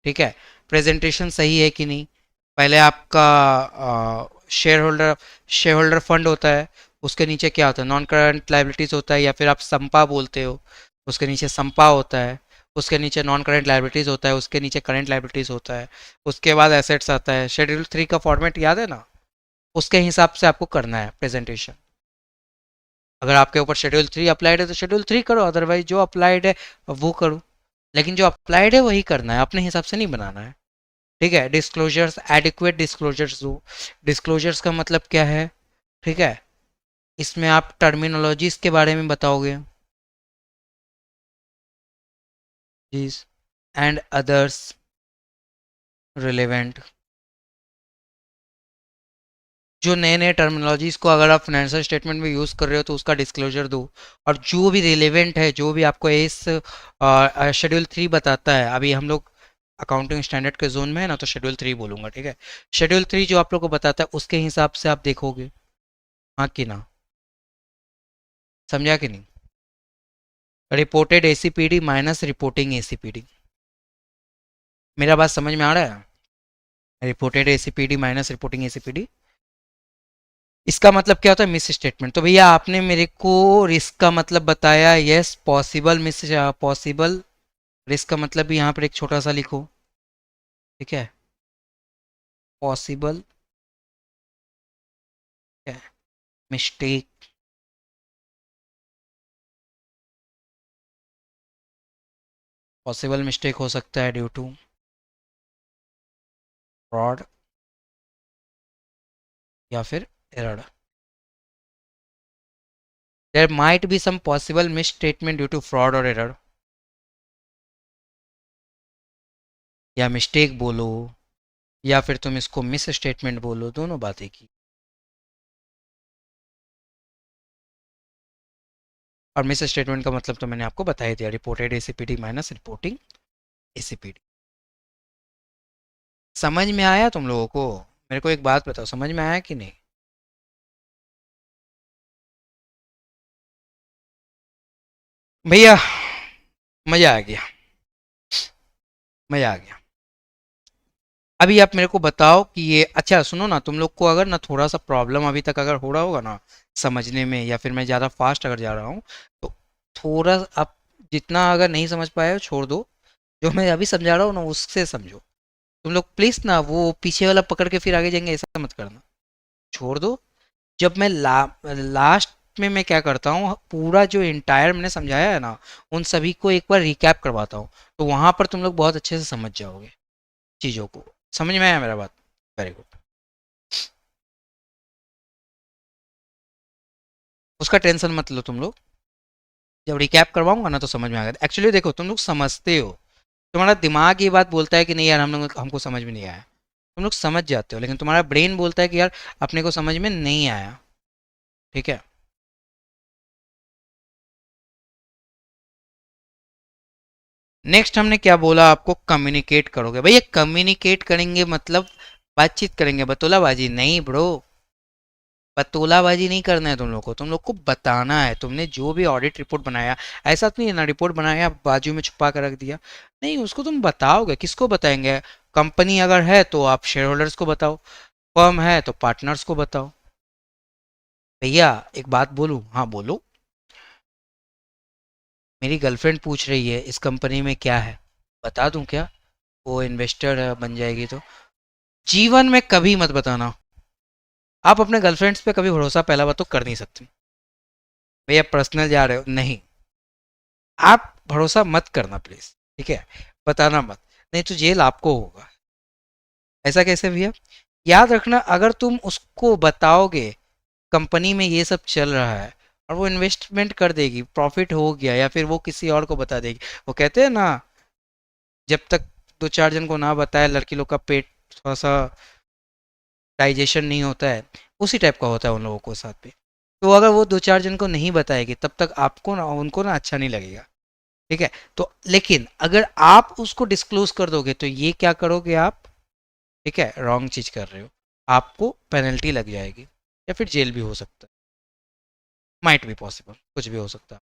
ठीक है, प्रेजेंटेशन सही है कि नहीं। पहले आपका शेयर होल्डर फंड होता है, उसके नीचे क्या होता है, नॉन करंट लाइबिलिटीज होता है, या फिर आप संपा बोलते हो, उसके नीचे संपा होता है। उसके नीचे नॉन करंट लाइबिलिटीज होता है, उसके नीचे करंट लाइबिलिटीज होता है। उसके बाद एसेट्स आता है। शेड्यूल 3 का फॉर्मेट याद है ना, उसके हिसाब से आपको करना है प्रेजेंटेशन। अगर आपके ऊपर शेड्यूल 3 अप्लाइड है तो शेड्यूल 3 करो, अदरवाइज जो अप्लाइड है वो करो। लेकिन जो अप्लाइड है वही करना है, अपने हिसाब से नहीं बनाना है, ठीक है। डिस्क्लोजर्स, एडिक्वेट डिस्क्लोजर्स दो। डिस्क्लोजर्स का मतलब क्या है, ठीक है। इसमें आप टर्मिनोलॉजीज के बारे में बताओगे, जीज एंड अदर्स रिलेवेंट। जो नए नए टर्मिनोलॉजीज को अगर आप फाइनेंशियल स्टेटमेंट में यूज़ कर रहे हो तो उसका डिस्क्लोजर दो। और जो भी रिलेवेंट है, जो भी आपको इस शेड्यूल 3 बताता है, अभी हम लोग अकाउंटिंग स्टैंडर्ड के जोन में है ना, तो शेड्यूल 3 बोलूंगा, ठीक है। शेड्यूल 3 जो आप लोग को बताता है उसके हिसाब से आप देखोगे, हाँ कि ना, समझा कि नहीं। रिपोर्टेड एसीपीडी माइनस रिपोर्टिंग एसीपीडी, मेरा बात समझ में आ रहा है। रिपोर्टेड एसीपीडी माइनस रिपोर्टिंग एसीपीडी, इसका मतलब क्या होता है, मिस स्टेटमेंट। तो भैया आपने मेरे को रिस्क का मतलब बताया, yes possible miss, possible risk का मतलब भी यहाँ पर एक छोटा सा लिखो, ठीक है, पॉसिबल मिस्टेक, पॉसिबल मिस्टेक हो सकता है ड्यू टू फ्रॉड या फिर error. There might be some possible miss statement due to fraud और एरर, या मिस्टेक बोलो, या फिर तुम इसको मिस स्टेटमेंट बोलो, दोनों बातें की। और मिस स्टेटमेंट का मतलब तो मैंने आपको बता ही दिया, रिपोर्टेड एसीपीडी माइनस रिपोर्टिंग एसीपीडी। समझ में आया तुम लोगों को? मेरे को एक बात बताओ, समझ में आया कि नहीं? भैया मजा आ गया, मजा आ गया। अभी आप मेरे को बताओ कि ये, अच्छा सुनो ना, तुम लोग को अगर ना थोड़ा सा प्रॉब्लम अभी तक अगर हो रहा होगा ना समझने में, या फिर मैं ज़्यादा फास्ट अगर जा रहा हूँ, तो थोड़ा आप जितना अगर नहीं समझ पाए हो छोड़ दो, जो मैं अभी समझा रहा हूँ ना उससे समझो। तुम लोग प्लीज़ ना वो पीछे वाला पकड़ के फिर आगे जाएंगे, ऐसा मत करना, छोड़ दो। जब मैं लास्ट में मैं क्या करता हूँ, पूरा जो इंटायर मैंने समझाया है ना, उन सभी को एक बार रिकैप करवाता हूँ, तो वहां पर तुम लोग बहुत अच्छे से समझ जाओगे चीज़ों को। समझ में आया मेरा बात? Very good. उसका टेंशन मत लो तुम लोग, जब रिकैप करवाऊंगा ना तो समझ में आ गया। एक्चुअली देखो, तुम लोग समझते हो, तुम्हारा दिमाग ये बात बोलता है कि नहीं यार हम लोग, हमको समझ में नहीं आया। तुम लोग समझ जाते हो, लेकिन तुम्हारा ब्रेन बोलता है कि यार अपने को समझ में नहीं आया। ठीक है। नेक्स्ट हमने क्या बोला आपको, कम्युनिकेट करोगे। भैया कम्युनिकेट करेंगे मतलब बातचीत करेंगे, बतौलाबाजी नहीं ब्रो। बतौलाबाजी नहीं करना है तुम लोग को बताना है। तुमने जो भी ऑडिट रिपोर्ट बनाया, ऐसा तो नहीं है ना रिपोर्ट बनाया बाजू में छुपा कर रख दिया, नहीं, उसको तुम बताओगे। किसको बताएंगे? कंपनी अगर है तो आप शेयर होल्डर्स को बताओ, फर्म है तो पार्टनर्स को बताओ। भैया एक बात बोलूं? हाँ बोलो। मेरी गर्लफ्रेंड पूछ रही है इस कंपनी में क्या है, बता दूं क्या? वो इन्वेस्टर बन जाएगी तो? जीवन में कभी मत बताना। आप अपने गर्लफ्रेंड्स पे कभी भरोसा पहला बात तो कर नहीं सकते। भैया पर्सनल जा रहे हो नहीं, आप भरोसा मत करना प्लीज, ठीक है? बताना मत, नहीं तो जेल आपको होगा। ऐसा कैसे भैया? याद रखना, अगर तुम उसको बताओगे कंपनी में ये सब चल रहा है, और वो इन्वेस्टमेंट कर देगी, प्रॉफिट हो गया, या फिर वो किसी और को बता देगी, वो कहते हैं ना, जब तक दो चार जन को ना बताए लड़की लोग का पेट थोड़ा सा डाइजेशन नहीं होता है, उसी टाइप का होता है उन लोगों को साथ पे। तो अगर वो दो चार जन को नहीं बताएगी तब तक आपको ना, उनको ना अच्छा नहीं लगेगा। ठीक है? तो लेकिन अगर आप उसको डिस्क्लोज कर दोगे तो ये क्या करोगे आप? ठीक है, रॉन्ग चीज कर रहे हो, आपको पेनल्टी लग जाएगी, या फिर जेल भी हो सकता है। माइट भी पॉसिबल, कुछ भी हो सकता है,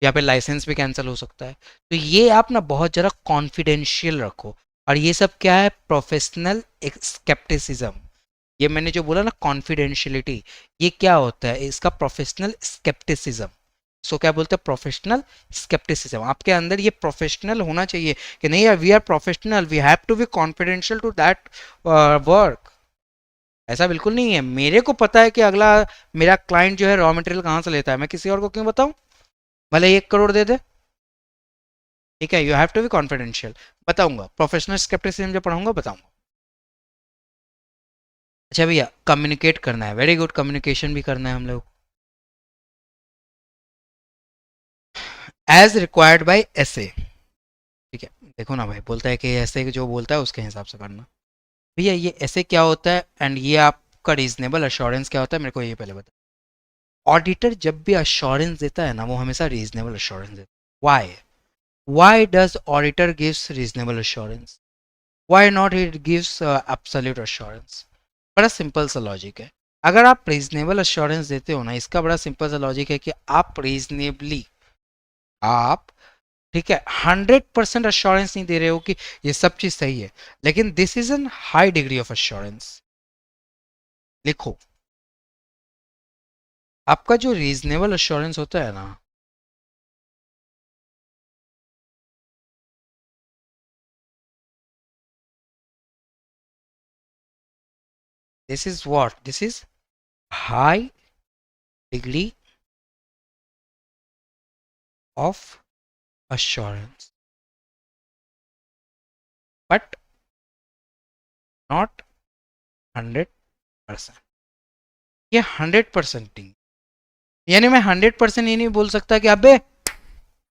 या फिर लाइसेंस भी कैंसिल हो सकता है। तो ये आप ना बहुत ज़रा कॉन्फिडेंशियल रखो। और ये सब क्या है? Professional scepticism. ये मैंने जो बोला ना कॉन्फिडेंशियलिटी, ये क्या होता है? इसका प्रोफेशनल स्केप्टिसिज्म। सो क्या बोलते हैं? Professional skepticism. आपके अंदर ये प्रोफेशनल होना चाहिए कि नहीं यार, we are professional, we have to be confidential to that work. ऐसा बिल्कुल नहीं है। मेरे को पता है कि अगला मेरा क्लाइंट जो है रॉ मटेरियल कहाँ से लेता है, मैं किसी और को क्यों बताऊं? भले 1 करोड़ दे दे, ठीक है, you have to be confidential. बताऊंगा, प्रोफेशनल स्केप्टिसिज्म जो पढ़ाऊंगा बताऊंगा। अच्छा भैया, कम्युनिकेट करना है, वेरी गुड, कम्युनिकेशन भी करना है हम लोग एज रिक्वायर्ड बाय एसए। ठीक है, देखो ना भाई, बोलता है कि ऐसे जो बोलता है उसके हिसाब से करना। भैया ये ऐसे क्या होता है, एंड ये आपका रीजनेबल अश्योरेंस क्या होता है, मेरे को ये पहले बता। ऑडिटर जब भी अश्योरेंस देता है ना, वो हमेशा रीजनेबल अश्योरेंस देता है। Why? Why does auditor gives reasonable assurance? Why not it gives absolute assurance? बड़ा सिंपल सा लॉजिक है। अगर आप रीजनेबल अश्योरेंस देते हो ना, इसका बड़ा सिंपल सा लॉजिक है कि आप रीजनेबली, आप, ठीक है, 100% अश्योरेंस नहीं दे रहे हो कि ये सब चीज सही है, लेकिन this is an high degree of assurance. लिखो, आपका जो रीजनेबल अश्योरेंस होता है ना, this is what, this is high degree of assurance, but not 100%। ये 100% नहीं, यानी मैं 100% ये नहीं बोल सकता कि अबे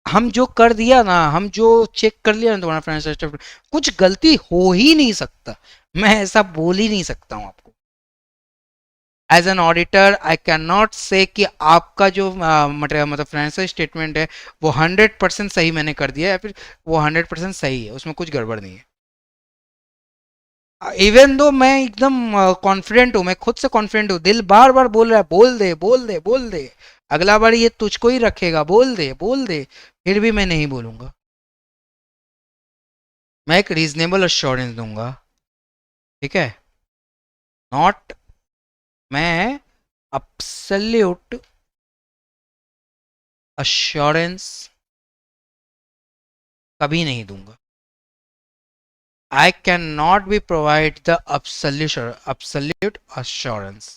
हम जो कर दिया ना, हम जो चेक कर लिया ना तुम्हारा फाइनेंशियल स्टेटमेंट, कुछ गलती हो ही नहीं सकता, मैं ऐसा बोल ही नहीं सकता हूँ आपको। As an auditor I can not say कि आपका जो मतलब फाइनेंशियल स्टेटमेंट है वो 100% सही मैंने कर दिया है, या फिर वो 100% सही है, उसमें कुछ गड़बड़ नहीं है। इवन दो मैं एकदम कॉन्फिडेंट हूँ, मैं खुद से कॉन्फिडेंट हूँ, दिल बार बार बोल रहा है बोल दे बोल दे बोल दे, अगला बार ये तुझको ही रखेगा, बोल दे बोल दे, फिर भी मैं नहीं बोलूंगा। मैं एक रीजनेबल अश्योरेंस दूंगा, ठीक है, नॉट, मैं अब्सल्यूट अश्योरेंस कभी नहीं दूंगा। I can not be provide the absolute assurance।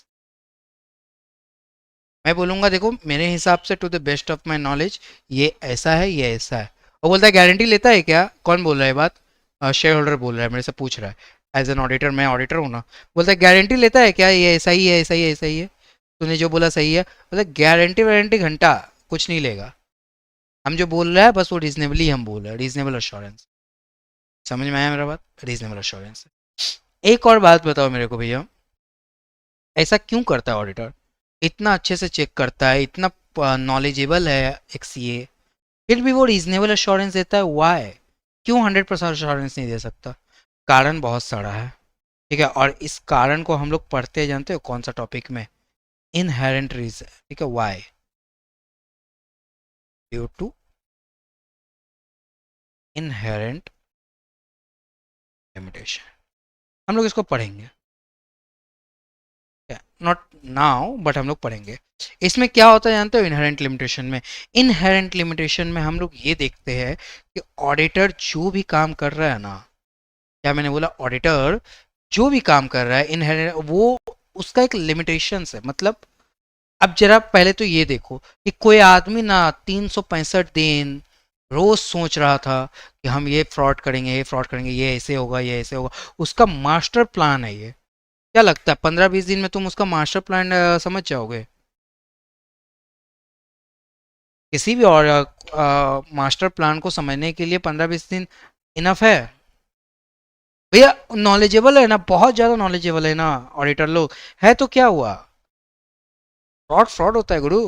मैं बोलूंगा देखो मेरे हिसाब से to the best of my knowledge ये ऐसा है, ये ऐसा है। वो बोलता है गारंटी लेता है क्या, कौन बोल रहा है बात, शेयर होल्डर बोल रहा है, मेरे से पूछ रहा है एज एन ऑडिटर, मैं ऑडिटर हूँ ना। बोलता है गारंटी लेता है क्या, ये ऐसा ही है ऐसा ही है ऐसा ही है, तूने जो बोला सही है। बोलता है गारंटी वारंटी घंटा कुछ नहीं लेगा, हम जो बोल रहे हैं बस वो रीजनेबली हम बोल रहे हैं, रीजनेबल अश्योरेंस। समझ में आया मेरा बात, रीजनेबल अश्योरेंस। एक और बात बताओ मेरे को भैया, ऐसा क्यों करता है ऑडिटर, इतना अच्छे से चेक करता है, इतना नॉलेजेबल है एक सीए, फिर भी वो रीजनेबल अश्योरेंस देता है, वाई, क्यों 100% अश्योरेंस नहीं दे सकता। कारण बहुत सारा है, ठीक है, और इस कारण को हम लोग पढ़ते जानते हो कौन सा टॉपिक में, इनहेरेंट रीजन, ठीक है, why, due to inherent limitation, हम लोग इसको पढ़ेंगे, नॉट नाउ बट हम लोग पढ़ेंगे। इसमें क्या होता है जानते हो, इनहेरेंट लिमिटेशन में, इनहेरेंट लिमिटेशन में हम लोग ये देखते हैं कि ऑडिटर जो भी काम कर रहा है ना, क्या मैंने बोला, ऑडिटर जो भी काम कर रहा है इनहेरेंट, वो उसका एक लिमिटेशन है, मतलब अब जरा पहले तो ये देखो कि कोई आदमी ना 365 दिन रोज सोच रहा था कि हम ये फ्रॉड करेंगे ये फ्रॉड करेंगे, ये ऐसे होगा ये ऐसे होगा, उसका मास्टर प्लान है ये। क्या लगता है 15-20 दिन में तुम उसका मास्टर प्लान समझ जाओगे, किसी भी और मास्टर प्लान को समझने के लिए 15-20 दिन इनफ है भैया। नॉलेजेबल है ना, बहुत ज़्यादा नॉलेजेबल है ना ऑडिटर लोग, है तो क्या हुआ, फ्रॉड फ्रॉड होता है गुरु।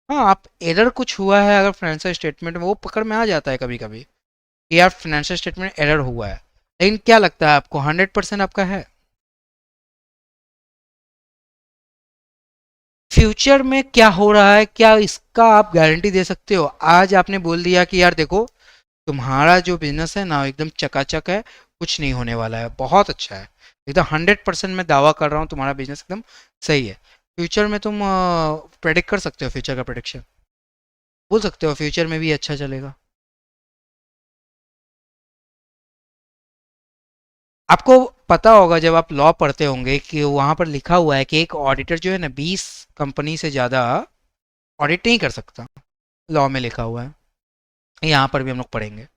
हाँ, आप एरर कुछ हुआ है अगर फाइनेंशियल स्टेटमेंट में, वो पकड़ में आ जाता है कभी कभी कि यार फाइनेंशियल स्टेटमेंट एरर हुआ है, लेकिन क्या लगता है आपको 100% आपका है। फ्यूचर में क्या हो रहा है, क्या इसका आप गारंटी दे सकते हो, आज आपने बोल दिया कि यार देखो तुम्हारा जो बिजनेस है ना एकदम चकाचक है, कुछ नहीं होने वाला है, बहुत अच्छा है, एकदम 100% मैं दावा कर रहा हूँ तुम्हारा बिजनेस एकदम सही है। फ्यूचर में तुम प्रेडिक्ट कर सकते हो, फ्यूचर का प्रेडिक्शन बोल सकते हो फ्यूचर में भी अच्छा चलेगा। आपको पता होगा जब आप लॉ पढ़ते होंगे कि वहां पर लिखा हुआ है कि एक ऑडिटर जो है ना 20 कंपनी से ज़्यादा ऑडिट नहीं कर सकता, लॉ में लिखा हुआ है, यहाँ पर भी हम लोग पढ़ेंगे।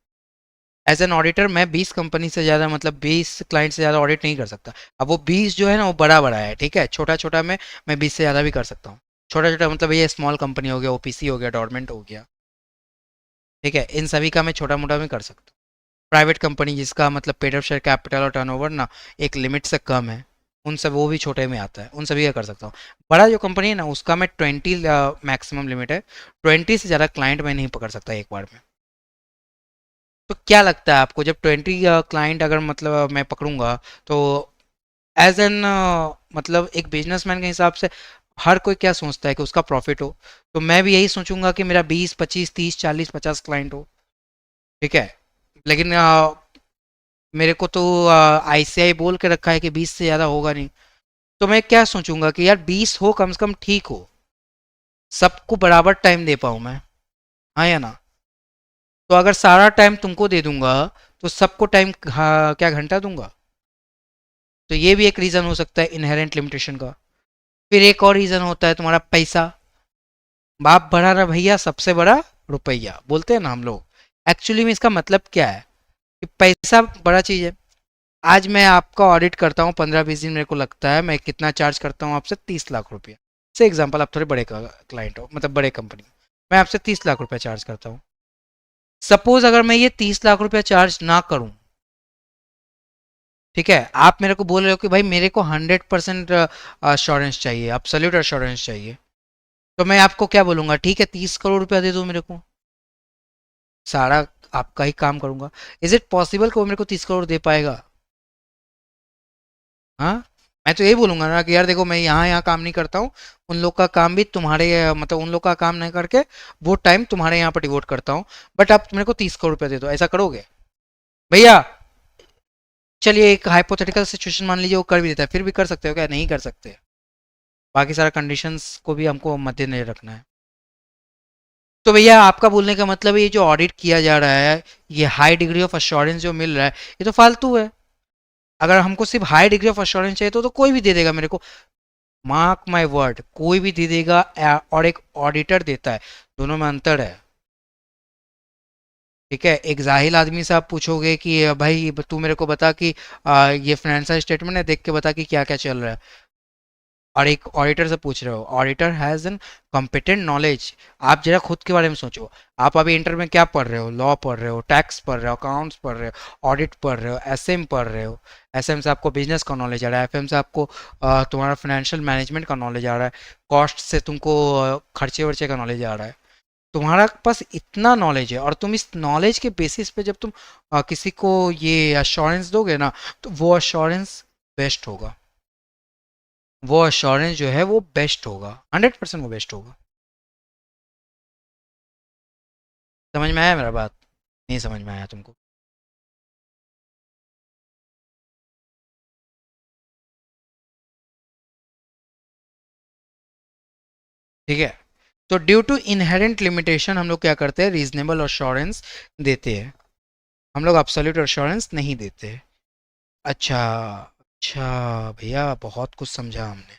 एज एन ऑडिटर मैं 20 कंपनी से ज़्यादा मतलब 20 क्लाइंट से ज़्यादा ऑडिट नहीं कर सकता। अब वो 20 जो है ना वो बड़ा बड़ा है, ठीक है, छोटा छोटा में मैं 20 से ज़्यादा भी कर सकता हूँ। छोटा छोटा मतलब ये स्मॉल कंपनी हो गया, ओपीसी हो गया, डॉर्मेंट हो गया, ठीक है, इन सभी का मैं छोटा मोटा भी कर सकता हूँ। प्राइवेट कंपनी जिसका मतलब पेड अप शेयर कैपिटल और टर्नओवर ना एक लिमिट से कम है, उन सब वो भी छोटे में आता है, उन सभी का कर सकता हूँ। बड़ा जो कंपनी है ना उसका मैं 20 मैक्सिमम लिमिट है, 20 से ज़्यादा क्लाइंट मैं नहीं पकड़ सकता एक बार में। तो क्या लगता है आपको जब 20 क्लाइंट अगर मतलब मैं पकड़ूंगा तो एज एन मतलब एक बिजनेसमैन के हिसाब से हर कोई क्या सोचता है कि उसका प्रॉफिट हो, तो मैं भी यही सोचूंगा कि मेरा 20 25 30 40 50 क्लाइंट हो, ठीक है, लेकिन मेरे को तो आईसीआई बोल के रखा है कि 20 से ज़्यादा होगा नहीं, तो मैं क्या सोचूंगा कि यार 20 हो कम से कम, ठीक हो, सबको बराबर टाइम दे पाऊँ मैं, हाँ या ना। तो अगर सारा टाइम तुमको दे दूंगा तो सबको टाइम क्या घंटा दूंगा, तो ये भी एक रीज़न हो सकता है इनहेरेंट लिमिटेशन का। फिर एक और रीज़न होता है तुम्हारा पैसा, बाप बड़ा ना भैया सबसे बड़ा रुपया बोलते हैं ना हम लोग, एक्चुअली में इसका मतलब क्या है कि पैसा बड़ा चीज़ है। आज मैं आपका ऑडिट करता हूँ 15-20 दिन, मेरे को लगता है मैं कितना चार्ज करता हूँ आपसे, 30 लाख रुपया से एग्जाम्पल, आप थोड़े बड़े क्लाइंट हो मतलब बड़े कंपनी, मैं आपसे 30 लाख रुपया चार्ज करता हूँ, सपोज अगर मैं ये 30 लाख रुपया चार्ज ना करूं, ठीक है, आप मेरे को बोल रहे हो कि भाई मेरे को 100% अश्योरेंस चाहिए, एब्सोल्यूट अश्योरेंस चाहिए, तो मैं आपको क्या बोलूंगा, ठीक है 30 करोड़ रुपया दे दो मेरे को, सारा आपका ही काम करूंगा। इज इट पॉसिबल कि वो मेरे को 30 करोड़ दे पाएगा? हाँ, मैं तो यही बोलूंगा ना कि यार देखो मैं यहाँ यहाँ काम नहीं करता हूँ, उन लोग का काम भी तुम्हारे मतलब उन लोग का काम नहीं करके वो टाइम तुम्हारे यहाँ पर डिवोट करता हूँ, बट आप मेरे को 30 करोड़ रुपया दे दो, ऐसा करोगे भैया? चलिए एक हाइपोथेटिकल सिचुएशन मान लीजिए वो कर भी देता है, फिर भी कर सकते हो क्या? नहीं कर सकते, बाकी सारा कंडीशंस को भी हमको मद्देनजर रखना है। तो भैया आपका बोलने का मतलब है ये जो ऑडिट किया जा रहा है, ये हाई डिग्री ऑफ अश्योरेंस जो मिल रहा है, ये तो फालतू है। अगर हमको सिर्फ हाई डिग्री ऑफ अश्योरेंस चाहिए तो कोई भी दे देगा मेरे को, मार्क माय वर्ड, कोई भी दे देगा, और एक ऑडिटर देता है, दोनों में अंतर है। ठीक है, एक जाहिल आदमी से आप पूछोगे कि भाई तू मेरे को बता कि ये फाइनेंशियल स्टेटमेंट है, देख के बता कि क्या क्या चल रहा है, और एक ऑडिटर से पूछ रहे हो, auditor has an competent knowledge. आप जरा खुद के बारे में सोचो, आप अभी इंटर में क्या पढ़ रहे हो? लॉ पढ़ रहे हो, टैक्स पढ़ रहे हो, अकाउंट्स पढ़ रहे हो, ऑडिट पढ़ रहे हो, एसएम पढ़ रहे हो, एसएम से आपको बिजनेस का नॉलेज आ रहा है, एफएम से आपको तुम्हारा फाइनेंशियल मैनेजमेंट का नॉलेज आ रहा है, कॉस्ट से तुमको खर्चे वर्चे का नॉलेज आ रहा है, तुम्हारा पास इतना नॉलेज है, और तुम इस नॉलेज के बेसिस पे जब तुम किसी को ये अश्योरेंस दोगे ना, तो वो अश्योरेंस बेस्ट होगा, वो अश्योरेंस जो है वो बेस्ट होगा, 100% वो बेस्ट होगा। समझ में आया मेरा बात? नहीं समझ में आया तुमको? ठीक है, तो ड्यू टू इनहेरेंट लिमिटेशन हम लोग क्या करते हैं, रीजनेबल अश्योरेंस देते हैं, हम लोग एब्सोल्यूट अश्योरेंस नहीं देते। अच्छा, अच्छा भैया बहुत कुछ समझा हमने।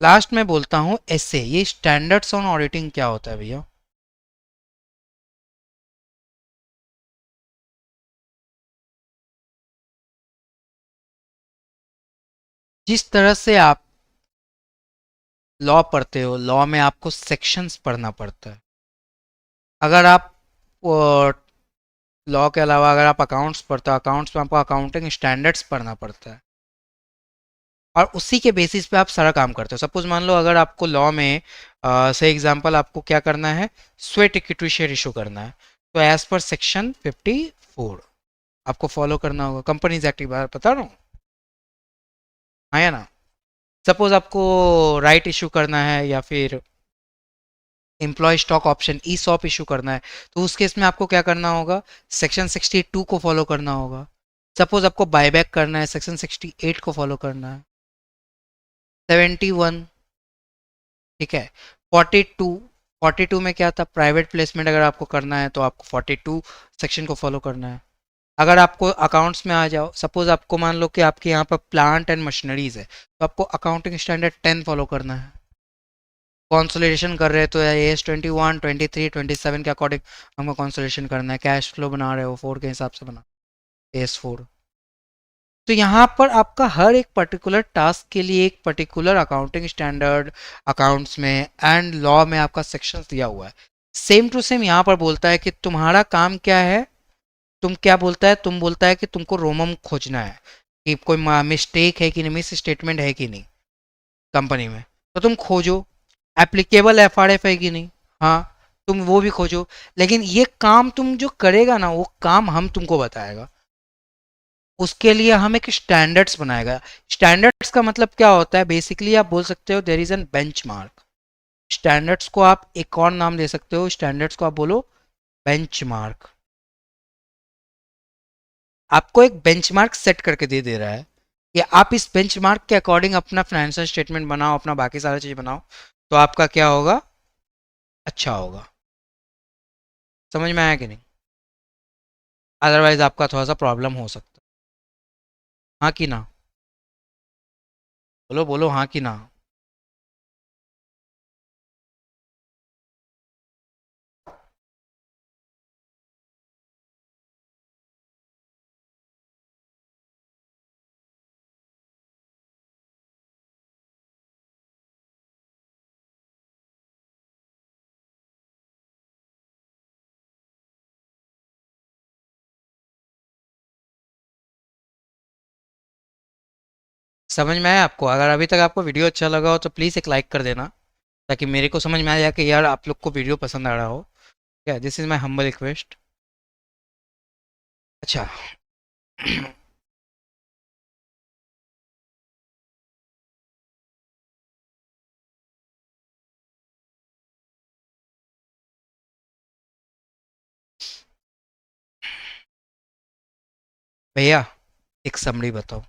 लास्ट में बोलता हूँ ऐसे, ये स्टैंडर्ड्स ऑन ऑडिटिंग क्या होता है भैया? जिस तरह से आप लॉ पढ़ते हो, लॉ में आपको सेक्शंस पढ़ना पड़ता है, अगर आप लॉ के अलावा अगर आप अकाउंट्स पढ़ते हो, अकाउंट्स में आपको अकाउंटिंग स्टैंडर्ड्स पढ़ना पड़ता है, और उसी के बेसिस पे आप सारा काम करते हो। सपोज मान लो अगर आपको लॉ में से एग्जांपल आपको क्या करना है, स्वेट इक्विटी शेयर इशू करना है, तो एज पर सेक्शन 54 आपको फॉलो करना होगा, कंपनीज एक्ट की बात बता रहा हूँ, हाँ या ना? सपोज आपको राइट इशू करना है या फिर employ stock option ESOP issue करना है, तो उस केस में आपको क्या करना होगा, सेक्शन 62 को फॉलो करना होगा। सपोज आपको बायबैक करना है, सेक्शन 68 को फॉलो करना है, 71, ठीक है, 42, 42 में क्या था, प्राइवेट प्लेसमेंट अगर आपको करना है तो आपको 42 सेक्शन को फॉलो करना है। अगर आपको अकाउंट्स में आ जाओ, सपोज आपको मान लो कि आपके यहाँ पर प्लांट एंड मशीनरीज है, तो आपको अकाउंटिंग स्टैंडर्ड 10 फॉलो करना है। कॉन्सोलेशन कर रहे हो तो एस 21, 23, 27 के अकॉर्डिंग हमको कॉन्सोलेशन करना है, कैश फ्लो बना रहे हो 4 के हिसाब से बना, एस 4। तो यहाँ पर आपका हर एक पर्टिकुलर टास्क के लिए एक पर्टिकुलर अकाउंटिंग स्टैंडर्ड, अकाउंट्स में एंड लॉ में आपका सेक्शंस दिया हुआ है। सेम टू सेम यहाँ पर बोलता है कि तुम्हारा काम क्या है, तुम क्या बोलता है, तुम बोलता है कि तुमको रोमम खोजना है कि कोई मिस्टेक है कि नहीं, मिस स्टेटमेंट है कि नहीं कंपनी में, तो तुम खोजो, एप्लीकेबल एफआरएफ है कि नहीं, हाँ तुम वो भी खोजो। लेकिन ये काम तुम जो करेगा ना, वो काम हम तुमको बताएगा, उसके लिए हम एक स्टैंडर्ड्स बनाएगा। स्टैंडर्ड्स का मतलब क्या होता है, बेसिकली आप बोल सकते हो there is an benchmark. Standards को आप एक और नाम दे सकते हो, स्टैंडर्ड्स को आप बोलो बेंचमार्क। आपको एक बेंचमार्क सेट करके दे रहा है कि आप इस बेंचमार्क के अकॉर्डिंग अपना फाइनेंशियल स्टेटमेंट बनाओ, अपना बाकी सारा चीज बनाओ, तो आपका क्या होगा, अच्छा होगा। समझ में आया कि नहीं? अदरवाइज आपका थोड़ा सा प्रॉब्लम हो सकता है। हाँ कि ना? बोलो बोलो, हाँ कि ना? समझ में आया आपको? अगर अभी तक आपको वीडियो अच्छा लगा हो तो प्लीज़ एक लाइक कर देना, ताकि मेरे को समझ में आ जाए कि यार आप लोग को वीडियो पसंद आ रहा हो। क्या, this is my humble request. अच्छा। भैया, एक समरी बताओ।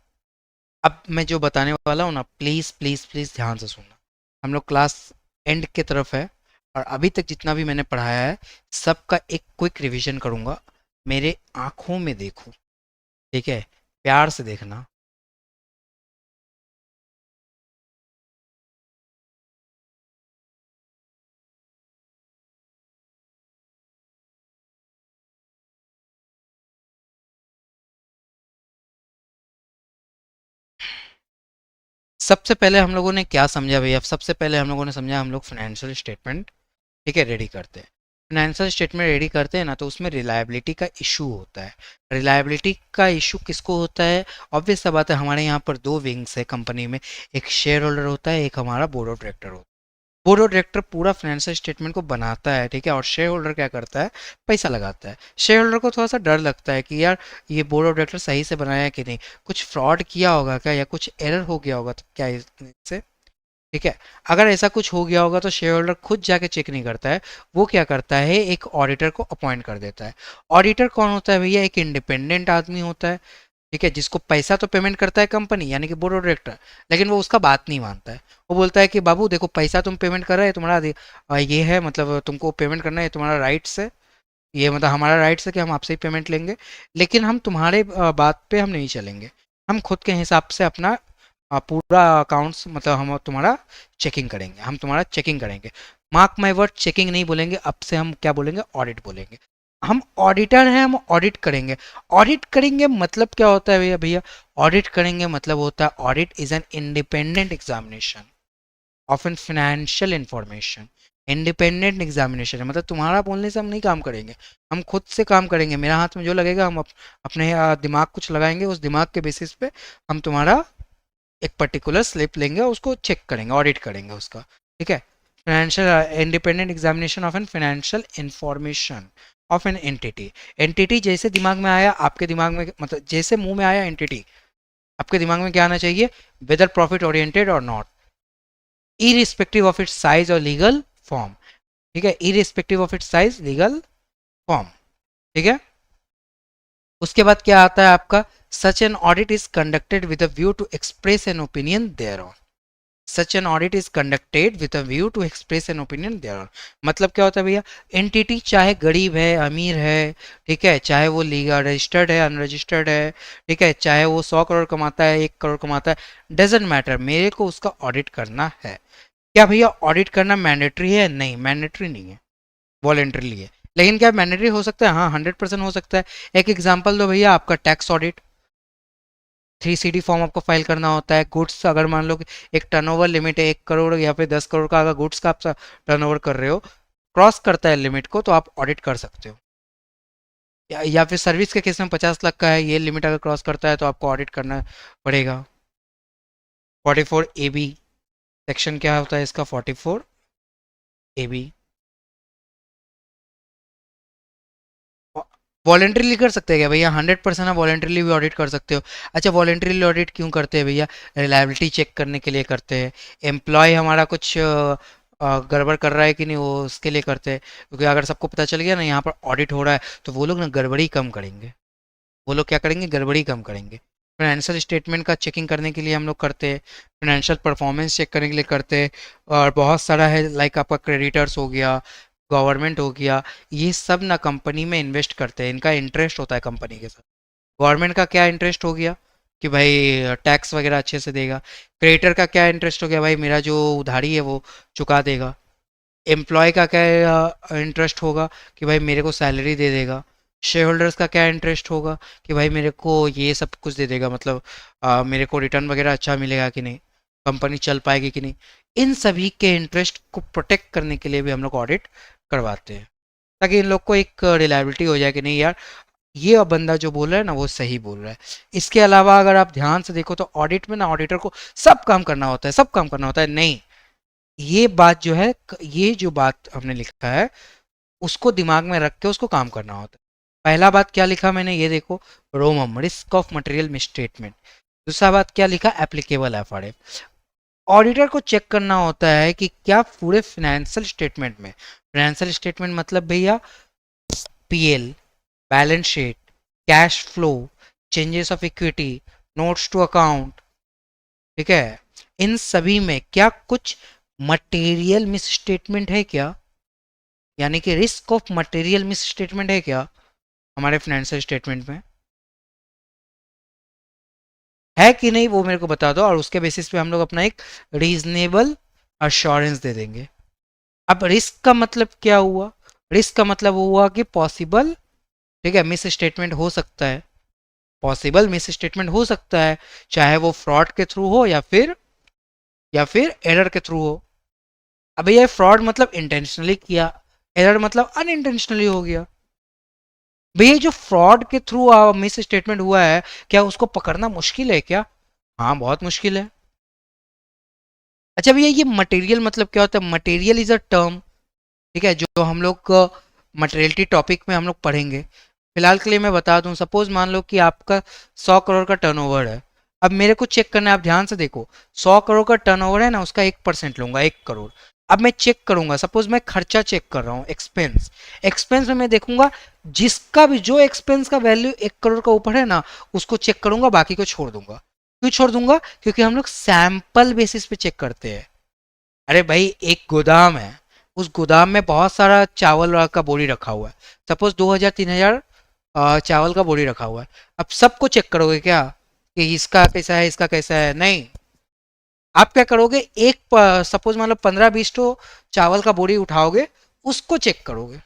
अब मैं जो बताने वाला हूँ ना, प्लीज़ प्लीज़ प्लीज़ ध्यान से सुनना। हम लोग क्लास एंड की तरफ है, और अभी तक जितना भी मैंने पढ़ाया है सबका एक क्विक रिवीजन करूँगा। मेरे आँखों में देखो, ठीक है? प्यार से देखना। सबसे पहले हम लोगों ने क्या समझा भैया? सबसे पहले हम लोगों ने समझा, हम लोग फाइनेंशियल स्टेटमेंट, ठीक है, रेडी करते हैं। फाइनेंशियल स्टेटमेंट रेडी करते हैं ना, तो उसमें रिलायबिलिटी का इशू होता है। रिलायबिलिटी का इशू किसको होता है? ऑब्वियस सा बात है, हमारे यहाँ पर दो विंग्स है कंपनी में। एक शेयर होल्डर होता है, एक हमारा बोर्ड ऑफ डायरेक्टर होता है। बोर्ड ऑफ डायरेक्टर पूरा फाइनेंशियल स्टेटमेंट को बनाता है, ठीक है, और शेयर होल्डर क्या करता है? पैसा लगाता है। शेयर होल्डर को थोड़ा सा डर लगता है कि यार ये बोर्ड ऑफ डायरेक्टर सही से बनाया है कि नहीं, कुछ फ्रॉड किया होगा क्या, या कुछ एरर हो गया होगा तो क्या इससे, ठीक है? अगर ऐसा कुछ हो गया होगा तो शेयर होल्डर खुद जाके चेक नहीं करता है। वो क्या करता है, एक ऑडिटर को अपॉइंट कर देता है। ऑडिटर कौन होता है भैया? एक इंडिपेंडेंट आदमी होता है, ठीक है, जिसको पैसा तो पेमेंट करता है कंपनी यानी कि बोर्ड ऑफ डायरेक्टर, लेकिन वो उसका बात नहीं मानता है। वो बोलता है कि बाबू देखो, पैसा तुम पेमेंट कर रहे हैं, तुम्हारा ये है, मतलब तुमको पेमेंट करना है, तुम्हारा राइट्स है। ये मतलब हमारा राइट्स है कि हम आपसे ही पेमेंट लेंगे, लेकिन हम तुम्हारे बात पे हम नहीं चलेंगे। हम खुद के हिसाब से अपना पूरा अकाउंट्स, मतलब हम तुम्हारा चेकिंग करेंगे, हम तुम्हारा चेकिंग करेंगे। मार्क माई वर्ड, चेकिंग नहीं बोलेंगे, अब से हम क्या बोलेंगे? ऑडिट बोलेंगे। हम ऑडिटर हैं, हम ऑडिट करेंगे। ऑडिट करेंगे मतलब क्या होता है भैया? भैया, ऑडिट करेंगे मतलब होता है, audit is an independent examination of an financial information. Independent examination है, मतलब तुम्हारा बोलने से हम नहीं काम करेंगे, हम खुद से काम करेंगे। मेरा हाथ में जो लगेगा, हम अपने दिमाग कुछ लगाएंगे, उस दिमाग के बेसिस पे हम तुम्हारा एक पर्टिकुलर स्लिप लेंगे, उसको चेक करेंगे, ऑडिट करेंगे उसका, ठीक है? Financial independent examination of an financial information of an entity. Entity जैसे दिमाग में आया आपके दिमाग में, मतलब जैसे मुंह में आया एंटिटी, आपके दिमाग में क्या आना चाहिए? वेदर प्रॉफिट ओरिएंटेड और not, irrespective of its size और लीगल फॉर्म, ठीक है? Irrespective of its size, legal form, ठीक है? उसके बाद क्या आता है आपका? Such an audit is conducted with a view to express an opinion thereon. Such an audit is conducted with a view to express an opinion thereon. मतलब क्या होता है भैया? एंटिटी चाहे गरीब है, अमीर है, ठीक है, चाहे वो लीगल रजिस्टर्ड है, अनरजिस्टर्ड है, ठीक है, चाहे वो 100 करोड़ कमाता है, 1 करोड़ कमाता है, डजेंट मैटर, मेरे को उसका ऑडिट करना है। क्या भैया ऑडिट करना मैंडेटरी है? नहीं, मैंडेटरी नहीं है, वॉलेंट्रीली है। लेकिन क्या मैंडेटरी हो सकता है? हाँ, 100% हो सकता है। एक एग्जाम्पल दो भैया, आपका टैक्स ऑडिट। 3CD फॉर्म आपको फाइल करना होता है। गुड्स, अगर मान लो कि एक टर्नओवर लिमिट है 1 करोड़ या फिर 10 करोड़ का, अगर गुड्स का आप टर्नओवर कर रहे हो, क्रॉस करता है लिमिट को, तो आप ऑडिट कर सकते हो। या फिर सर्विस के केस में 50 लाख का है, ये लिमिट अगर क्रॉस करता है तो आपको ऑडिट करना पड़ेगा। 44 AB, सेक्शन क्या होता है इसका? 44 AB। वॉलेंट्रीली कर सकते हैं क्या भैया? 100% आप वॉलेंट्रीली भी ऑडिट कर सकते हो। अच्छा, वॉलेंट्रीली ऑडिट क्यों करते हैं भैया? रिलायबिलिटी चेक करने के लिए करते हैं। एम्प्लॉय हमारा कुछ गड़बड़ कर रहा है कि नहीं, वो उसके लिए करते हैं, क्योंकि अगर सबको पता चल गया ना यहाँ पर ऑडिट हो रहा है, तो वो लोग ना गड़बड़ी कम करेंगे। वो लोग क्या करेंगे? गड़बड़ी कम करेंगे। फाइनेंशियल स्टेटमेंट का चेकिंग करने के लिए हम लोग करते हैं, फाइनेंशियल परफॉर्मेंस चेक करने के लिए करते हैं, और बहुत सारा है, लाइक आपका क्रेडिटर्स हो गया, गवर्नमेंट हो गया, ये सब ना कंपनी में इन्वेस्ट करते हैं, इनका इंटरेस्ट होता है कंपनी के साथ। गवर्नमेंट का क्या इंटरेस्ट हो गया कि भाई टैक्स वगैरह अच्छे से देगा। क्रेडिटर का क्या इंटरेस्ट हो गया? भाई मेरा जो उधारी है वो चुका देगा। एम्प्लॉय का क्या इंटरेस्ट होगा? कि भाई मेरे को सैलरी दे देगा। शेयर होल्डर्स का क्या इंटरेस्ट होगा? कि भाई मेरे को ये सब कुछ दे देगा, मतलब मेरे को रिटर्न वगैरह अच्छा मिलेगा कि नहीं, कंपनी चल पाएगी कि नहीं। इन सभी के इंटरेस्ट को प्रोटेक्ट करने के लिए भी हम लोग ऑडिट करवाते हैं, ताकि इन लोग को एक रिलायबिलिटी हो जाए कि नहीं यार, ये बंदा जो बोल रहा है ना वो सही बोल रहा है। इसके अलावा अगर आप ध्यान से देखो तो ऑडिट में ना ऑडिटर को सब काम करना होता है, सब काम करना होता है, नहीं। ये बात जो है, ये जो बात हमने लिखा है उसको दिमाग में रख के उसको काम करना होता है। पहला बात क्या लिखा मैंने, ये देखो, ROMM risk of material misstatement. दूसरा बात क्या लिखा, एप्लीकेबल एफआरएफ। ऑडिटर को चेक करना होता है कि क्या पूरे फाइनेंशियल स्टेटमेंट में, फाइनेंशियल स्टेटमेंट मतलब भैया PL, balance sheet, cash flow, changes of equity, notes to account, ठीक है, इन सभी में क्या कुछ मटेरियल मिस स्टेटमेंट है क्या, यानी कि risk of material miss statement है क्या हमारे फाइनेंशियल स्टेटमेंट में, है कि नहीं वो मेरे को बता दो, और उसके बेसिस पे हम लोग अपना एक रीजनेबल अश्योरेंस दे देंगे। अब रिस्क का मतलब क्या हुआ, रिस्क का मतलब हुआ कि पॉसिबल, ठीक है, मिस स्टेटमेंट हो सकता है, पॉसिबल मिस स्टेटमेंट हो सकता है, चाहे वो फ्रॉड के थ्रू हो या फिर एरर के थ्रू हो। अब ये फ्रॉड मतलब इंटेंशनली किया, एरर मतलब अनइंटेंशनली हो गया। भैया जो फ्रॉड के थ्रू मिस स्टेटमेंट हुआ है, क्या उसको पकड़ना मुश्किल है क्या? हाँ बहुत मुश्किल है। अच्छा भैया ये मटेरियल मतलब क्या होता है, मटेरियल इज अ टर्म, ठीक है, जो हम लोग मटेरियलिटी टॉपिक में हम लोग पढ़ेंगे। फिलहाल के लिए मैं बता दूं, सपोज मान लो कि आपका 100 करोड़ का टर्नओवर है। अब मेरे को चेक करना है, आप ध्यान से देखो, 100 करोड़ का टर्नओवर है ना, उसका 1% लूंगा, 1 करोड़। अब मैं चेक करूंगा, सपोज मैं खर्चा चेक कर रहा हूँ, एक्सपेंस, एक्सपेंस में मैं देखूंगा जिसका भी जो एक्सपेंस का वैल्यू 1 करोड़ का ऊपर है ना, उसको चेक करूंगा, बाकी को छोड़ दूंगा। क्यों छोड़ दूंगा? क्योंकि हम लोग सैंपल बेसिस पे चेक करते हैं। अरे भाई एक गोदाम है, उस गोदाम में बहुत सारा चावल का बोरी रखा हुआ है, सपोज 2000 3000 चावल का बोरी रखा हुआ है। अब सबको चेक करोगे क्या कि इसका कैसा है इसका कैसा है? नहीं। आप क्या करोगे, एक सपोज मान लो 15 20 तो चावल का बोरी उठाओगे, उसको चेक करोगे।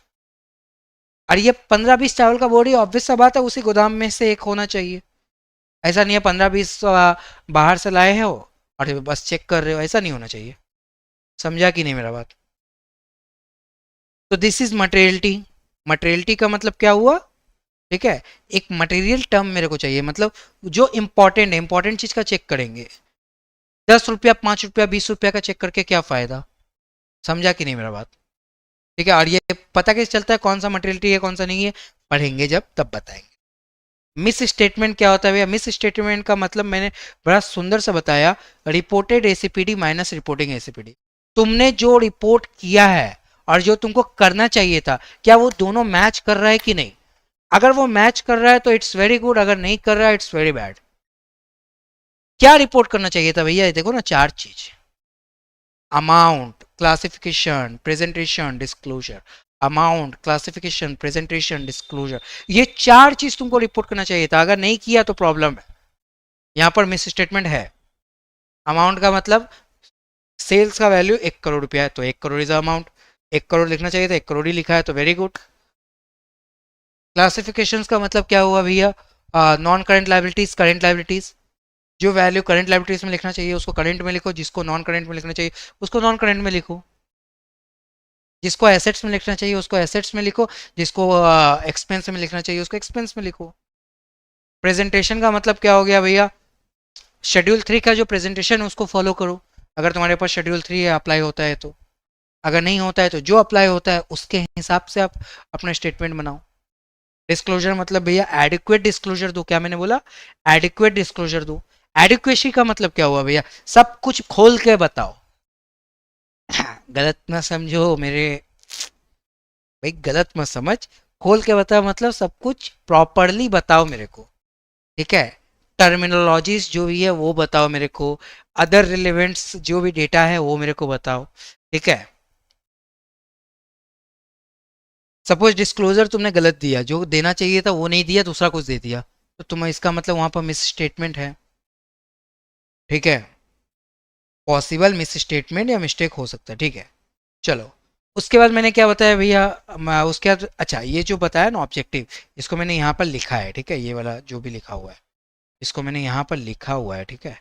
और ये 15 20 चावल का बोरी ऑब्वियस सा बात है उसी गोदाम में से एक होना चाहिए। ऐसा नहीं है 15 20 बाहर से लाए हो और बस चेक कर रहे हो, ऐसा नहीं होना चाहिए। समझा कि नहीं मेरा बात? तो दिस इज मटेरियलिटी। मटेरियलिटी का मतलब क्या हुआ, ठीक है, एक मटेरियल टर्म मेरे को चाहिए, मतलब जो इंपॉर्टेंट है, इंपॉर्टेंट चीज का चेक करेंगे। 10 रुपया 5 रुपया 20 रुपया का चेक करके क्या फायदा? समझा कि नहीं मेरा बात? ठीक है, और ये पता कैसे चलता है कौन सा मटेरियलिटी है कौन सा नहीं है, पढ़ेंगे जब तब बताएंगे। मिस स्टेटमेंट क्या होता है भैया? मिस स्टेटमेंट का मतलब मैंने बड़ा सुंदर से बताया, रिपोर्टेड एसीपीडी माइनस रिपोर्टिंग एसीपीडी। तुमने जो रिपोर्ट किया है और जो तुमको करना चाहिए था, क्या वो दोनों मैच कर रहा है कि नहीं? अगर वो मैच कर रहा है तो इट्स वेरी गुड, अगर नहीं कर रहा है इट्स वेरी बैड। क्या रिपोर्ट करना चाहिए था भैया? देखो ना, 4 चीज, amount, classification, presentation, disclosure. Amount, classification, presentation, disclosure, ये 4 चीज तुमको रिपोर्ट करना चाहिए था। अगर नहीं किया तो प्रॉब्लम है, यहाँ पर मिस स्टेटमेंट है। अमाउंट का मतलब सेल्स का वैल्यू 1 करोड़ रुपया है तो 1 करोड़ इज अमाउंट, 1 करोड़ लिखना चाहिए था, 1 करोड़ ही लिखा है तो वेरी गुड। क्लासिफिकेशन का मतलब क्या हुआ भैया? Non current liabilities, current liabilities, जो वैल्यू करंट लाइबिलिटीज में लिखना चाहिए उसको करंट में लिखो, जिसको नॉन करंट में लिखना चाहिए उसको नॉन करंट में लिखो, जिसको एसेट्स में लिखना चाहिए उसको एसेट्स में लिखो, जिसको एक्सपेंस में लिखना चाहिए उसको एक्सपेंस में लिखो। प्रेजेंटेशन का मतलब क्या हो गया भैया? शेड्यूल 3 का जो प्रेजेंटेशन है उसको फॉलो करो, अगर तुम्हारे पास शेड्यूल 3 है अप्लाई होता है तो। अगर नहीं होता है तो जो अप्लाई होता है उसके हिसाब से आप अपना स्टेटमेंट बनाओ। डिस्क्लोजर मतलब भैया एडिक्वेट डिस्क्लोजर दो, क्या मैंने बोला? एडिक्वेट डिस्क्लोजर दो। एडिक्वेसी का मतलब क्या हुआ भैया? सब कुछ खोल के बताओ। गलत ना समझो मेरे भाई, गलत मत समझ, खोल के बताओ मतलब सब कुछ प्रॉपरली बताओ मेरे को, ठीक है। टर्मिनोलॉजीज जो भी है वो बताओ मेरे को, अदर रिलेवेंट्स जो भी डेटा है वो मेरे को बताओ, ठीक है। सपोज डिस्क्लोजर तुमने गलत दिया, जो देना चाहिए था वो नहीं दिया, दूसरा कुछ दे दिया, तो तुम इसका मतलब वहां पर मिस स्टेटमेंट है, ठीक है। पॉसिबल मिस स्टेटमेंट या मिस्टेक हो सकता है, ठीक है। चलो, उसके बाद मैंने क्या बताया भैया, उसके बाद अच्छा ये जो बताया ना ऑब्जेक्टिव, इसको मैंने यहाँ पर लिखा है, ठीक है, ये वाला जो भी लिखा हुआ है इसको मैंने यहाँ पर लिखा हुआ है, ठीक है।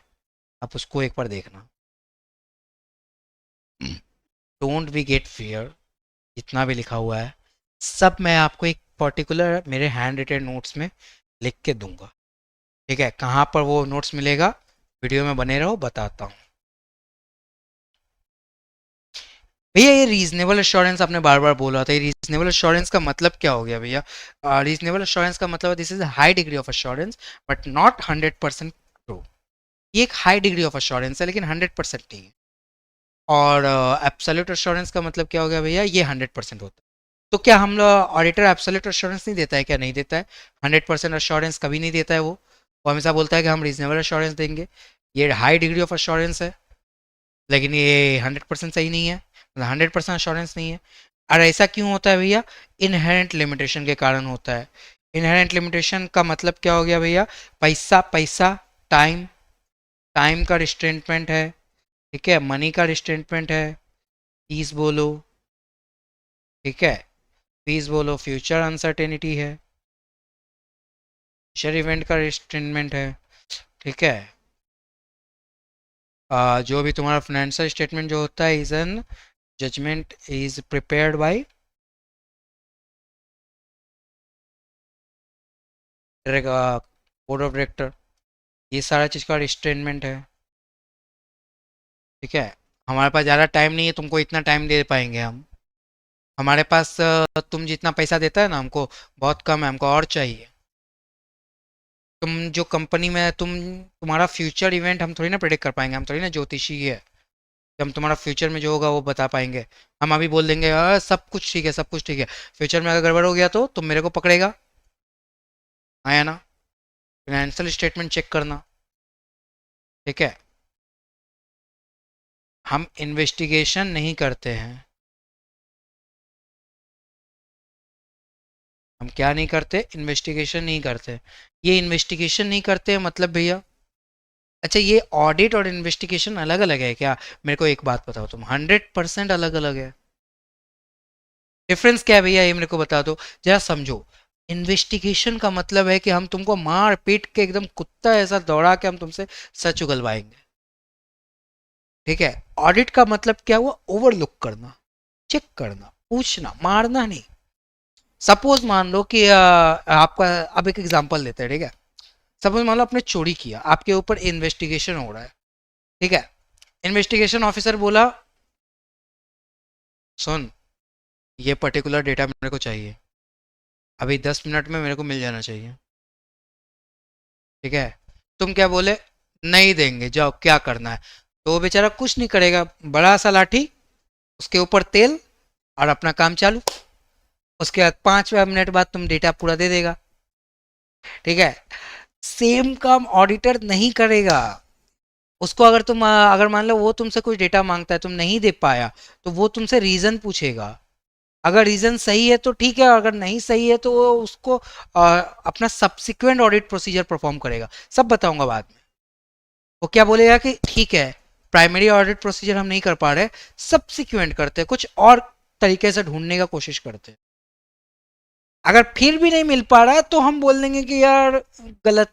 आप उसको एक बार देखना। डोंट बी गेट फियर, जितना भी लिखा हुआ है सब मैं आपको एक पर्टिकुलर मेरे हैंड रिटेन नोट्स में लिख के दूंगा। ठीक है, कहाँ पर वो नोट्स मिलेगा, वीडियो में बने रहो, बताता हूँ। भैया ये रीजनेबल एश्योरेंस आपने बार बार बोला था, ये रीजनेबल एश्योरेंस का मतलब क्या हो गया भैया? रीजनेबल एश्योरेंस का मतलब this is high degree of assurance but not 100% true. ये एक हाई डिग्री ऑफ एश्योरेंस है लेकिन 100% नहीं है। और एब्सोल्यूट एश्योरेंस का मतलब क्या हो गया भैया? ये 100% होता है। तो क्या हम ऑडिटर एब्सोल्यूट एश्योरेंस नहीं देता है? क्या नहीं देता है? 100% एश्योरेंस कभी नहीं देता है वो हमेशा बोलता है कि हम रीजनेबल एश्योरेंस देंगे। ये हाई डिग्री ऑफ एश्योरेंस है लेकिन ये 100% सही नहीं है, मतलब 100% एश्योरेंस नहीं है। और ऐसा क्यों होता है भैया? इनहेरेंट लिमिटेशन के कारण होता है। इनहेरेंट लिमिटेशन का मतलब क्या हो गया भैया? पैसा पैसा, टाइम, टाइम का रिस्ट्रेंटमेंट है, ठीक है, मनी का रिस्ट्रेंटमेंट है, फीस बोलो, ठीक है, फीस बोलो, फ्यूचर अनसर्टेनिटी है, फ्यूचर इवेंट का रिस्ट्रेंटमेंट है, ठीक है। जो भी तुम्हारा फाइनेंशियल स्टेटमेंट जो होता है is an judgement is prepared by board of director, ये सारा चीज़ का रिस्ट्रेनमेंट है, ठीक है। हमारे पास ज़्यादा टाइम नहीं है, तुमको इतना टाइम दे पाएंगे हम। हमारे पास तुम जितना पैसा देता है ना हमको, बहुत कम है, हमको और चाहिए। तुम जो कंपनी में तुम्हारा फ्यूचर इवेंट हम थोड़ी ना प्रेडिक्ट कर पाएंगे, हम थोड़ी ना ज्योतिषी है कि हम तुम्हारा फ्यूचर में जो होगा वो बता पाएंगे। हम अभी बोल देंगे सब कुछ ठीक है, सब कुछ ठीक है, फ्यूचर में अगर गड़बड़ हो गया तो तुम मेरे को पकड़ेगा, आया ना? फाइनेंशियल स्टेटमेंट चेक करना, ठीक है। हम इन्वेस्टिगेशन नहीं करते हैं। हम क्या नहीं करते? इन्वेस्टिगेशन नहीं करते। ये इन्वेस्टिगेशन नहीं करते मतलब भैया, अच्छा ये ऑडिट और इन्वेस्टिगेशन अलग अलग है क्या? मेरे को एक बात बताओ, तुम 100% अलग अलग है। डिफरेंस क्या है भैया, ये मेरे को बता दो, जरा समझो। इन्वेस्टिगेशन का मतलब है कि हम तुमको मार पीट के एकदम कुत्ता ऐसा दौड़ा के हम तुमसे सच उगलवाएंगे, ठीक है। ऑडिट का मतलब क्या हुआ? ओवरलुक करना, चेक करना, पूछना, मारना नहीं। सपोज मान लो कि आपका, अब एक एग्जांपल लेते हैं, ठीक है। सपोज मान लो आपने चोरी किया, आपके ऊपर इन्वेस्टिगेशन हो रहा है, ठीक है। इन्वेस्टिगेशन ऑफिसर बोला, सुन, ये पर्टिकुलर डेटा मेरे को चाहिए, अभी 10 मिनट में मेरे को मिल जाना चाहिए, ठीक है। तुम क्या बोले? नहीं देंगे, जाओ क्या करना है। तो वो बेचारा कुछ नहीं करेगा, बड़ा सा लाठी, उसके ऊपर तेल, और अपना काम चालू। उसके बाद 5 मिनट बाद तुम डेटा पूरा दे देगा, ठीक है। सेम काम ऑडिटर नहीं करेगा। उसको अगर अगर मान लो वो तुमसे कुछ डेटा मांगता है, तुम नहीं दे पाया, तो वो तुमसे रीजन पूछेगा। अगर रीजन सही है तो ठीक है, अगर नहीं सही है तो वो उसको अपना सब्सिक्वेंट ऑडिट प्रोसीजर परफॉर्म करेगा। सब बताऊंगा बाद में। वो क्या बोलेगा कि ठीक है, प्राइमरी ऑडिट प्रोसीजर हम नहीं कर पा रहे, सब्सिक्वेंट करते हैं, कुछ और तरीके से ढूंढने का कोशिश करते हैं। अगर फिर भी नहीं मिल पा रहा है तो हम बोल देंगे कि यार गलत,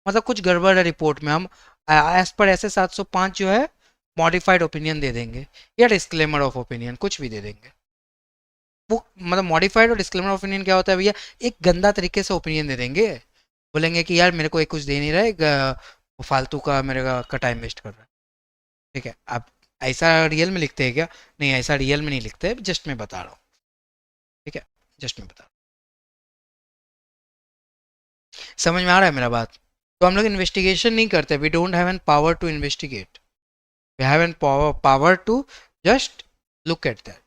मतलब कुछ गड़बड़ है रिपोर्ट में, हम एज पर ऐसे 705 जो है मॉडिफाइड ओपिनियन दे देंगे, या डिस्क्लेमर ऑफ ओपिनियन, कुछ भी दे देंगे। वो मतलब मॉडिफाइड और डिस्क्लेमर ऑफ ओपिनियन क्या होता है भैया? एक गंदा तरीके से ओपिनियन दे देंगे, बोलेंगे कि यार मेरे को एक कुछ दे नहीं रहा है, वो फालतू का मेरे का टाइम वेस्ट कर रहा है, ठीक है। अब ऐसा रियल में लिखते हैं क्या? नहीं, ऐसा रियल में नहीं लिखते, जस्ट मैं बता रहा हूँ, ठीक है, जस्ट मैं बता रहा हूँ। समझ में आ रहा है मेरा बात? तो हम लोग इन्वेस्टिगेशन नहीं करते, we don't have an power to investigate, we have an power to just look at that.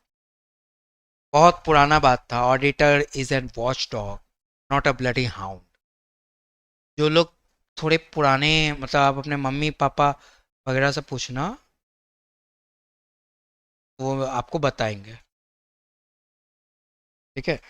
बहुत पुराना बात था, auditor is an watch dog, not a bloody hound. जो लोग थोड़े पुराने, मतलब आप अपने मम्मी पापा वगैरह से पूछना, वो आपको बताएंगे, ठीक है।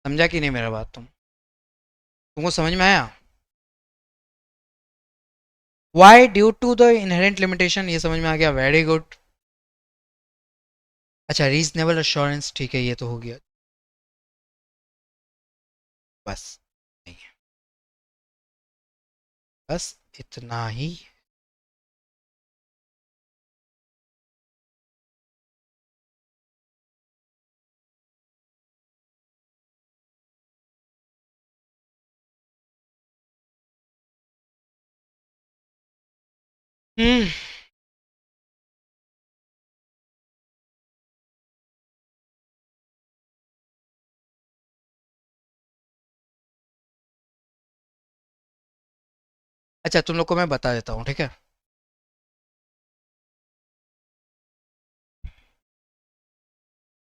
समझा कि नहीं मेरा बात तुम? तुमको समझ में आया? Why due to the inherent limitation, ये समझ में आ गया, वेरी गुड। अच्छा, रीजनेबल अश्योरेंस, ठीक है, ये तो हो गया। बस, नहीं है, बस इतना ही। हम्म। अच्छा, तुम लोग को मैं बता देता हूँ, ठीक है।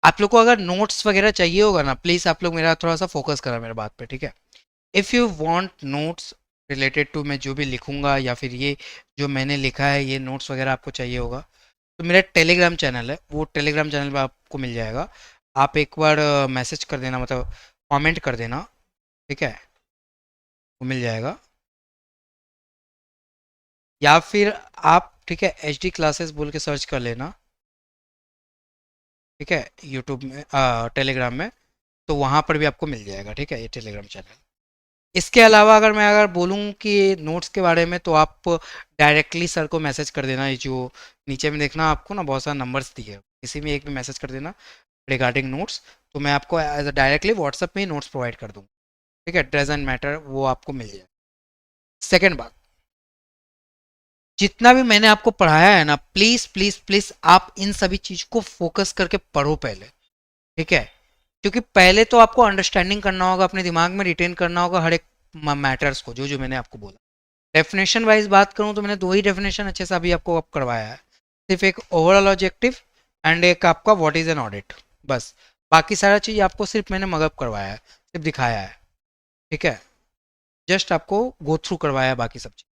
आप लोग को अगर नोट्स वगैरह चाहिए होगा ना, प्लीज़ आप लोग मेरा थोड़ा सा फोकस करा मेरे बात पे, ठीक है। If you want notes related to मैं जो भी लिखूंगा, या फिर ये जो मैंने लिखा है ये नोट्स वगैरह आपको चाहिए होगा, तो मेरा टेलीग्राम चैनल है, वो टेलीग्राम चैनल पे आपको मिल जाएगा। आप एक बार मैसेज कर देना, मतलब कमेंट कर देना, ठीक है, वो मिल जाएगा। या फिर आप, ठीक है, एच डी क्लासेस बोल के सर्च कर लेना, ठीक है, यूट्यूब में, टेलीग्राम में, तो वहाँ पर भी आपको मिल जाएगा, ठीक है, ये टेलीग्राम चैनल। इसके अलावा अगर मैं अगर बोलूँ कि नोट्स के बारे में, तो आप डायरेक्टली सर को मैसेज कर देना, ये जो नीचे में देखना आपको ना बहुत सारा नंबर्स दिए हैं, किसी में एक भी मैसेज कर देना रिगार्डिंग नोट्स, तो मैं आपको एज अ डायरेक्टली व्हाट्सएप में ही नोट्स प्रोवाइड कर दूँ, ठीक है, डजेंट मैटर, वो आपको मिल जाए। सेकेंड बात, जितना भी मैंने आपको पढ़ाया है ना, प्लीज़ प्लीज़ प्लीज़ आप इन सभी चीज़ को फोकस करके पढ़ो पहले, ठीक है। क्योंकि पहले तो आपको अंडरस्टैंडिंग करना होगा, अपने दिमाग में रिटेन करना होगा हर एक मैटर्स को, जो जो मैंने आपको बोला। डेफिनेशन वाइज बात करूं तो मैंने दो ही डेफिनेशन अच्छे से अभी आपको अब करवाया है, सिर्फ एक ओवरऑल ऑब्जेक्टिव एंड एक आपका व्हाट इज एन ऑडिट, बस। बाकी सारा चीज़ आपको सिर्फ मैंने मगअप करवाया है, सिर्फ दिखाया है, ठीक है, जस्ट आपको गो थ्रू करवाया है, बाकी सब चीज़।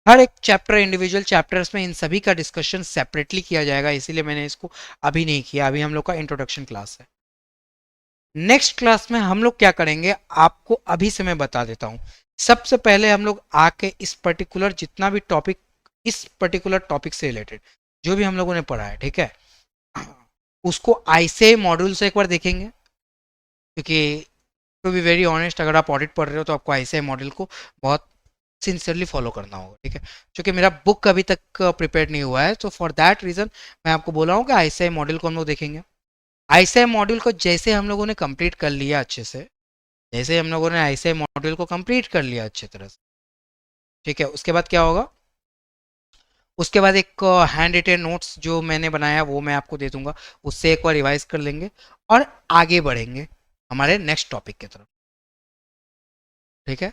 हर एक चैप्टर, इंडिविजुअल चैप्टर्स में इन सभी का डिस्कशन सेपरेटली किया जाएगा, इसीलिए मैंने इसको अभी नहीं किया, अभी हम लोग का इंट्रोडक्शन क्लास है। नेक्स्ट क्लास में हम लोग क्या करेंगे, आपको अभी से मैं बता देता हूँ। सबसे पहले हम लोग आके इस पर्टिकुलर जितना भी टॉपिक, इस पर्टिकुलर टॉपिक से रिलेटेड जो भी हम लोगों ने पढ़ा है, ठीक है, उसको आईसीआई मॉड्यूल से एक बार देखेंगे, क्योंकि टू बी वेरी ऑनेस्ट, अगर आप ऑडिट पढ़ रहे हो तो आपको आईसीआई मॉड्यूल को बहुत सिंसियरली फॉलो करना होगा, ठीक है। क्योंकि मेरा बुक अभी तक प्रिपेयर नहीं हुआ है, तो फॉर दैट रीज़न मैं आपको बोला हूँ कि आईसीआई मॉड्यूल को हम लोग देखेंगे। आईसीआई मॉड्यूल को जैसे हम लोगों ने कंप्लीट कर लिया अच्छे से, जैसे हम लोगों ने आईसीआई मॉड्यूल को कंप्लीट कर लिया अच्छी तरह से, ठीक है, उसके बाद क्या होगा, उसके बाद एक हैंड रिटेन नोट्स जो मैंने बनाया है वो मैं आपको दे दूंगा, उससे एक बार रिवाइज कर लेंगे और आगे बढ़ेंगे हमारे नेक्स्ट टॉपिक की तरफ, ठीक है।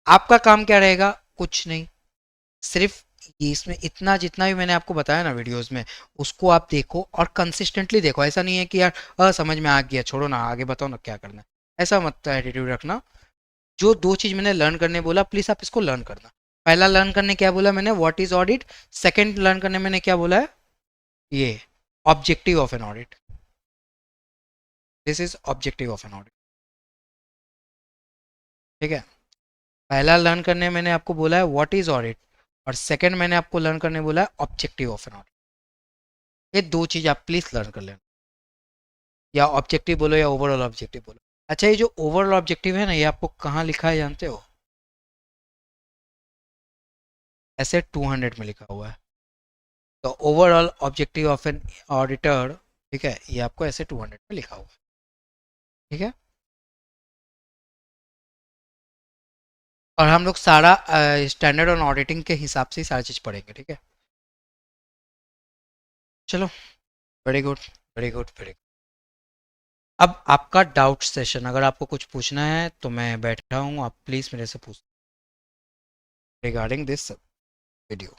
आपका काम क्या रहेगा, कुछ नहीं, सिर्फ इसमें इतना जितना भी मैंने आपको बताया ना वीडियोस में, उसको आप देखो और कंसिस्टेंटली देखो। ऐसा नहीं है कि यार समझ में आ गया, छोड़ो ना, आगे बताओ ना क्या करना है, ऐसा मत एटीट्यूड रखना। जो दो चीज मैंने लर्न करने बोला, प्लीज आप इसको लर्न करना। पहला लर्न करने क्या बोला मैंने, what is audit. Second learn करने मैंने क्या बोला है, ये objective of an audit, this is objective of an audit, ठीक है। पहला लर्न करने मैंने आपको बोला है व्हाट इज ऑडिट, और सेकंड मैंने आपको लर्न करने बोला है ऑब्जेक्टिव ऑफ एन ऑडिट। ये दो चीज आप प्लीज लर्न कर लेना, या ऑब्जेक्टिव बोलो या ओवरऑल ऑब्जेक्टिव बोलो। अच्छा, ये जो ओवरऑल ऑब्जेक्टिव है ना, ये आपको कहाँ लिखा है जानते हो, ऐसे 200 में लिखा हुआ है। तो overall objective of an auditor, ठीक है, ये आपको ऐसे 200 में लिखा हुआ है, ठीक है। और हम लोग सारा स्टैंडर्ड ऑन ऑडिटिंग के हिसाब से ही सारी चीज़ पढ़ेंगे, ठीक है। चलो, very good, very good, very good. अब आपका डाउट सेशन, अगर आपको कुछ पूछना है तो मैं बैठा हूँ, आप प्लीज़ मेरे से पूछ रिगार्डिंग दिस वीडियो।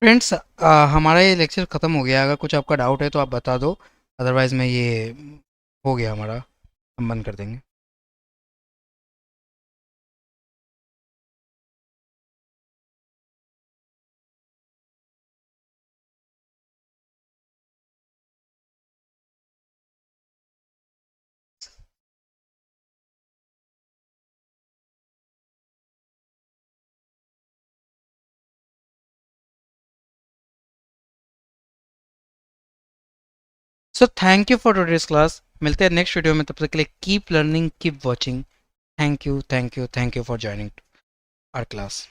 फ्रेंड्स, हमारा ये लेक्चर ख़त्म हो गया। अगर कुछ आपका डाउट है तो आप बता दो, अदरवाइज़ मैं ये हो गया हमारा, हम बंद कर देंगे। So thank you for today's class. मिलते हैं नेक्स्ट वीडियो में, तब तक के लिए keep learning, keep watching. Thank you, thank you, thank you for joining our class.